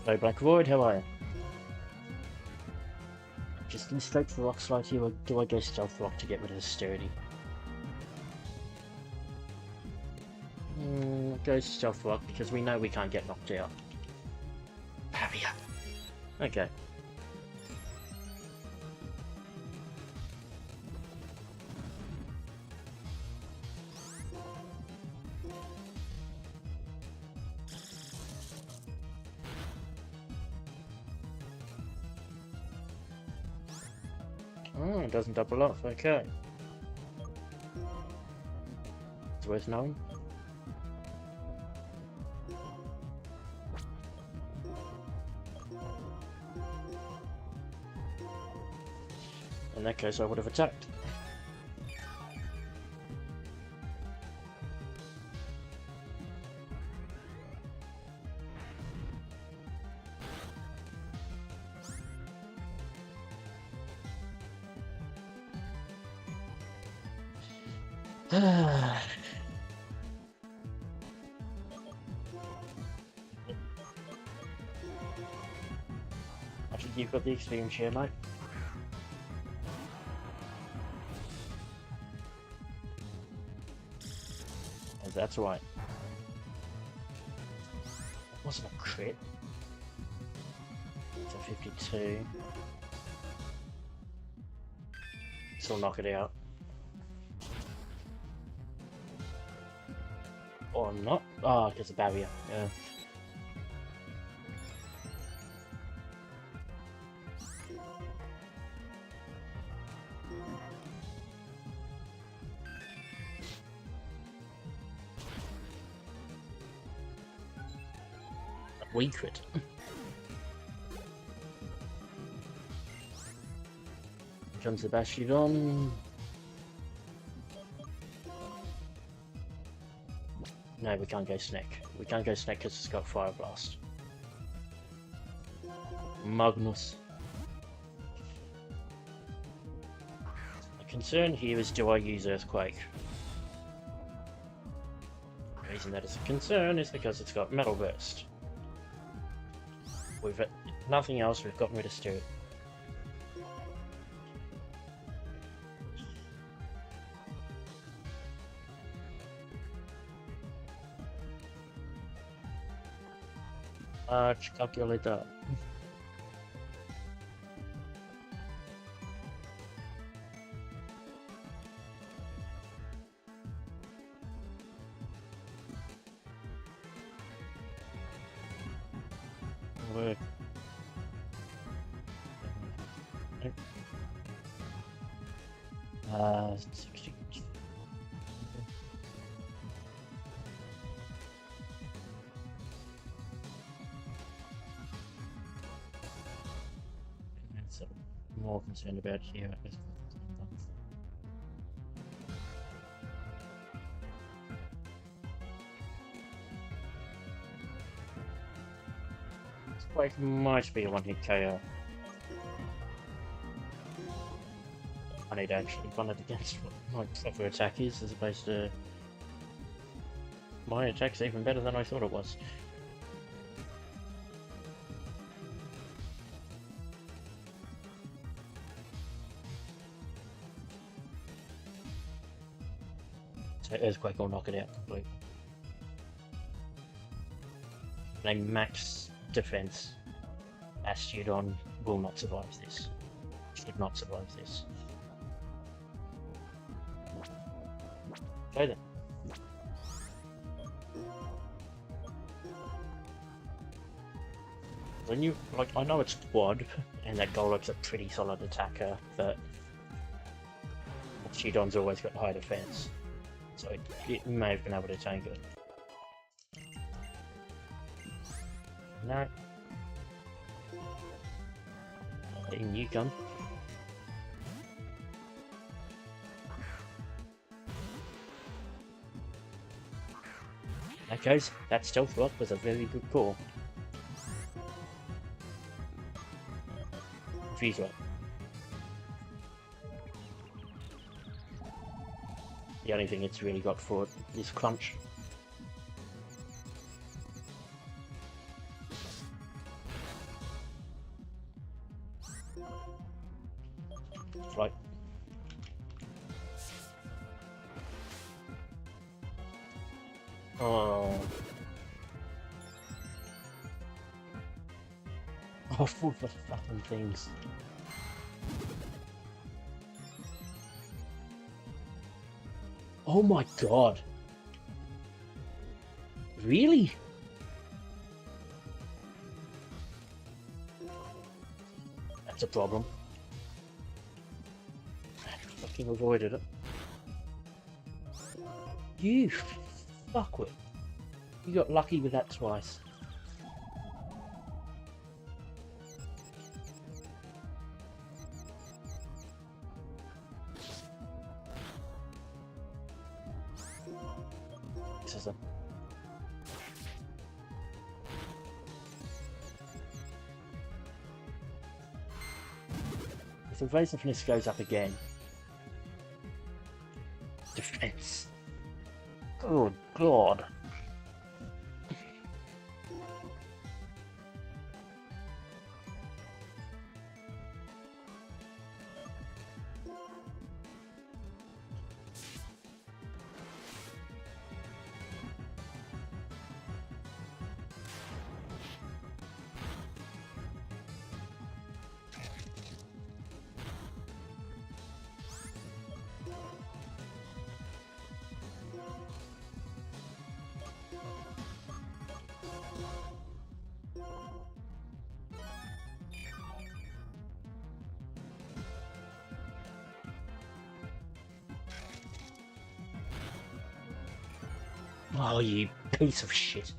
S1: Hello Black Void, how are you? Just in straight for Rock Slide here, or do I go Stealth Rock to get rid of the Sturdy? Go Stealth Rock because we know we can't get knocked out. Barrier. Okay. Oh, it doesn't double off, okay. It's worth knowing. In that case, I would have attacked. I think you've got the experience here, mate. That's right. It wasn't a crit. It's a 52. Still knock it out. Or not. Oh, there's a barrier. Yeah. We crit. Comes the Bastidon. No, we can't go Snake. We can't go Snake because it's got Fire Blast. Magnus. The concern here is, do I use Earthquake? The reason that is a concern is because it's got Metal Burst. With nothing else, we've gotten rid of Spirit. Large calculator. Work. 60. So more concerned about here. I guess. This quake might be a one-hit KO. I need to actually run it against what my proper attack is, as opposed to my attack's even better than I thought it was. So Earthquake will knock it out completely. A max defense Bastidon will not survive this. Should not survive this. Okay then. When you, like, I know it's quad, and that Golok's a pretty solid attacker, but Bastidon's always got high defense, so it may have been able to tank it. No. Letting you come. That goes. That stealth rock was a very good call. Freeze rock. The only thing it's really got for it is crunch. Right. Oh. Oh, for the fucking things. Oh my god. Really? That's a problem. I fucking avoided it. You fuckwit. You got lucky with that twice. This is a... If evasiveness goes up again... Defense. Good God. Oh, you piece of shit.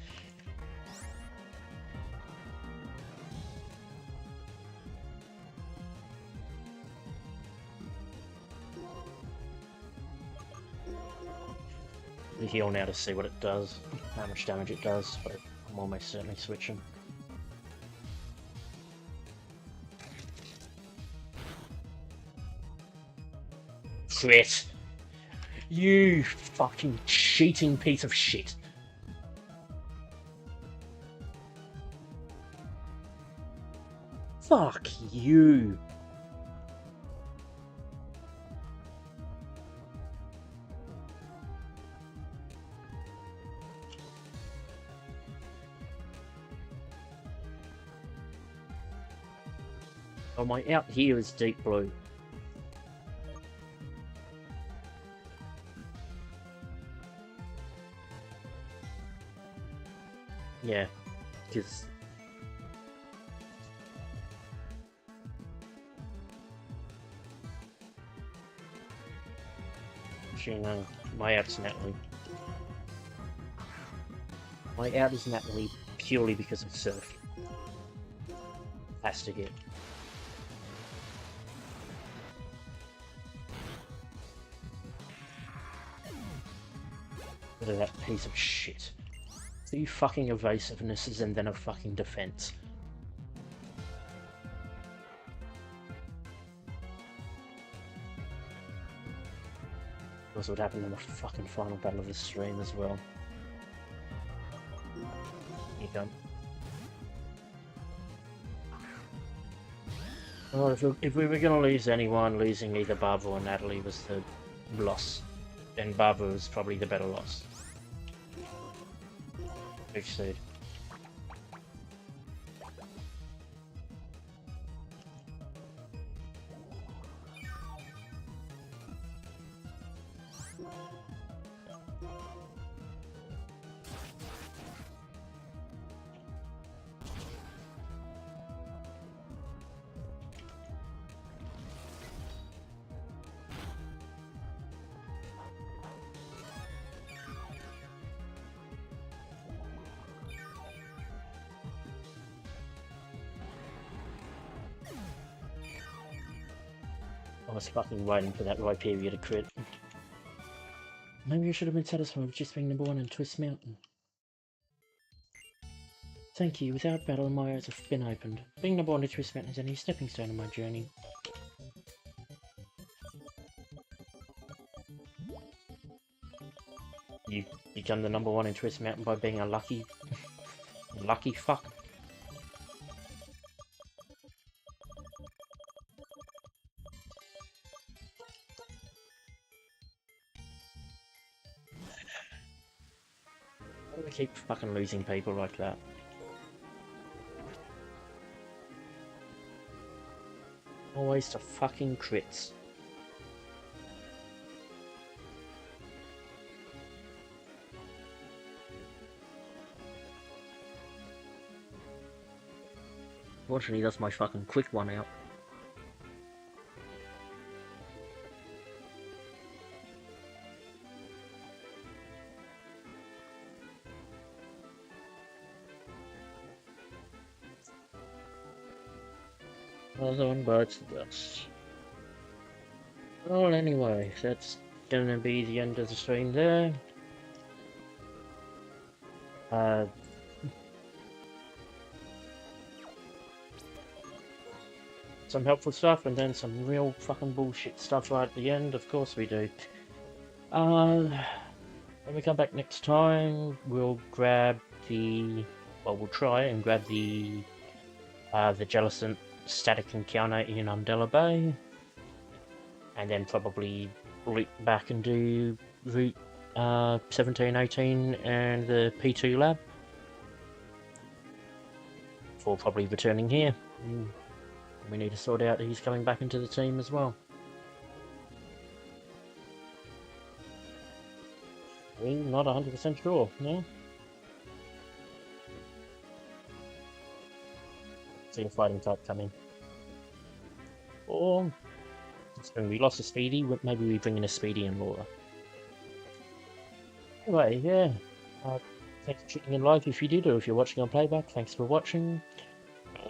S1: the heal now to see what it does, how much damage it does, but I'm almost certainly switching. Crit! You fucking cheating piece of shit! Fuck you! Oh, my out here is deep blue. Yeah, because... Actually, no, my out's Natalie. My out is Natalie purely because of Surf. Has to get. Look at that piece of shit. 3 fucking evasivenesses and then a fucking defense. That's what happened in the fucking final battle of the stream as well. You done? Well, if we were gonna lose anyone, losing either Barbara or Natalie was the loss. Then Barbara was probably the better loss. Which suit? I was fucking waiting for that Rhyperior to crit. Maybe I should have been satisfied with just being number 1 in Twist Mountain. Thank you. Without battle, my eyes have been opened. Being number 1 in Twist Mountain is only a stepping stone on my journey. You become the number 1 in Twist Mountain by being a lucky... lucky fuck. Why do we keep fucking losing people like that? Always to fucking crits. Fortunately, that's my fucking quick one out. Another one bites the dust. Well, anyway, that's gonna be the end of the stream there. Some helpful stuff and then some real fucking bullshit stuff right at the end, of course we do. When we come back next time, we'll grab the... well, we'll try and grab the Jellicent static encounter in Umbrella Bay. And then probably loop back and do Route 17, 18 and the P2 lab. Before probably returning here. We need to sort out that he's coming back into the team as well. We're not 100% sure, no? See a fighting type coming. Or when we lost a Speedy, maybe we bring in a Speedy and Laura. Anyway, yeah. Thanks for tuning in live if you did, or if you're watching on playback, thanks for watching.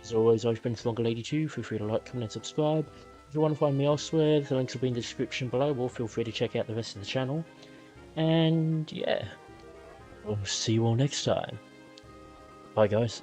S1: As always, I've been Longer82, feel free to like, comment and subscribe. If you want to find me elsewhere, the links will be in the description below, or feel free to check out the rest of the channel. And yeah, we'll see you all next time. Bye, guys.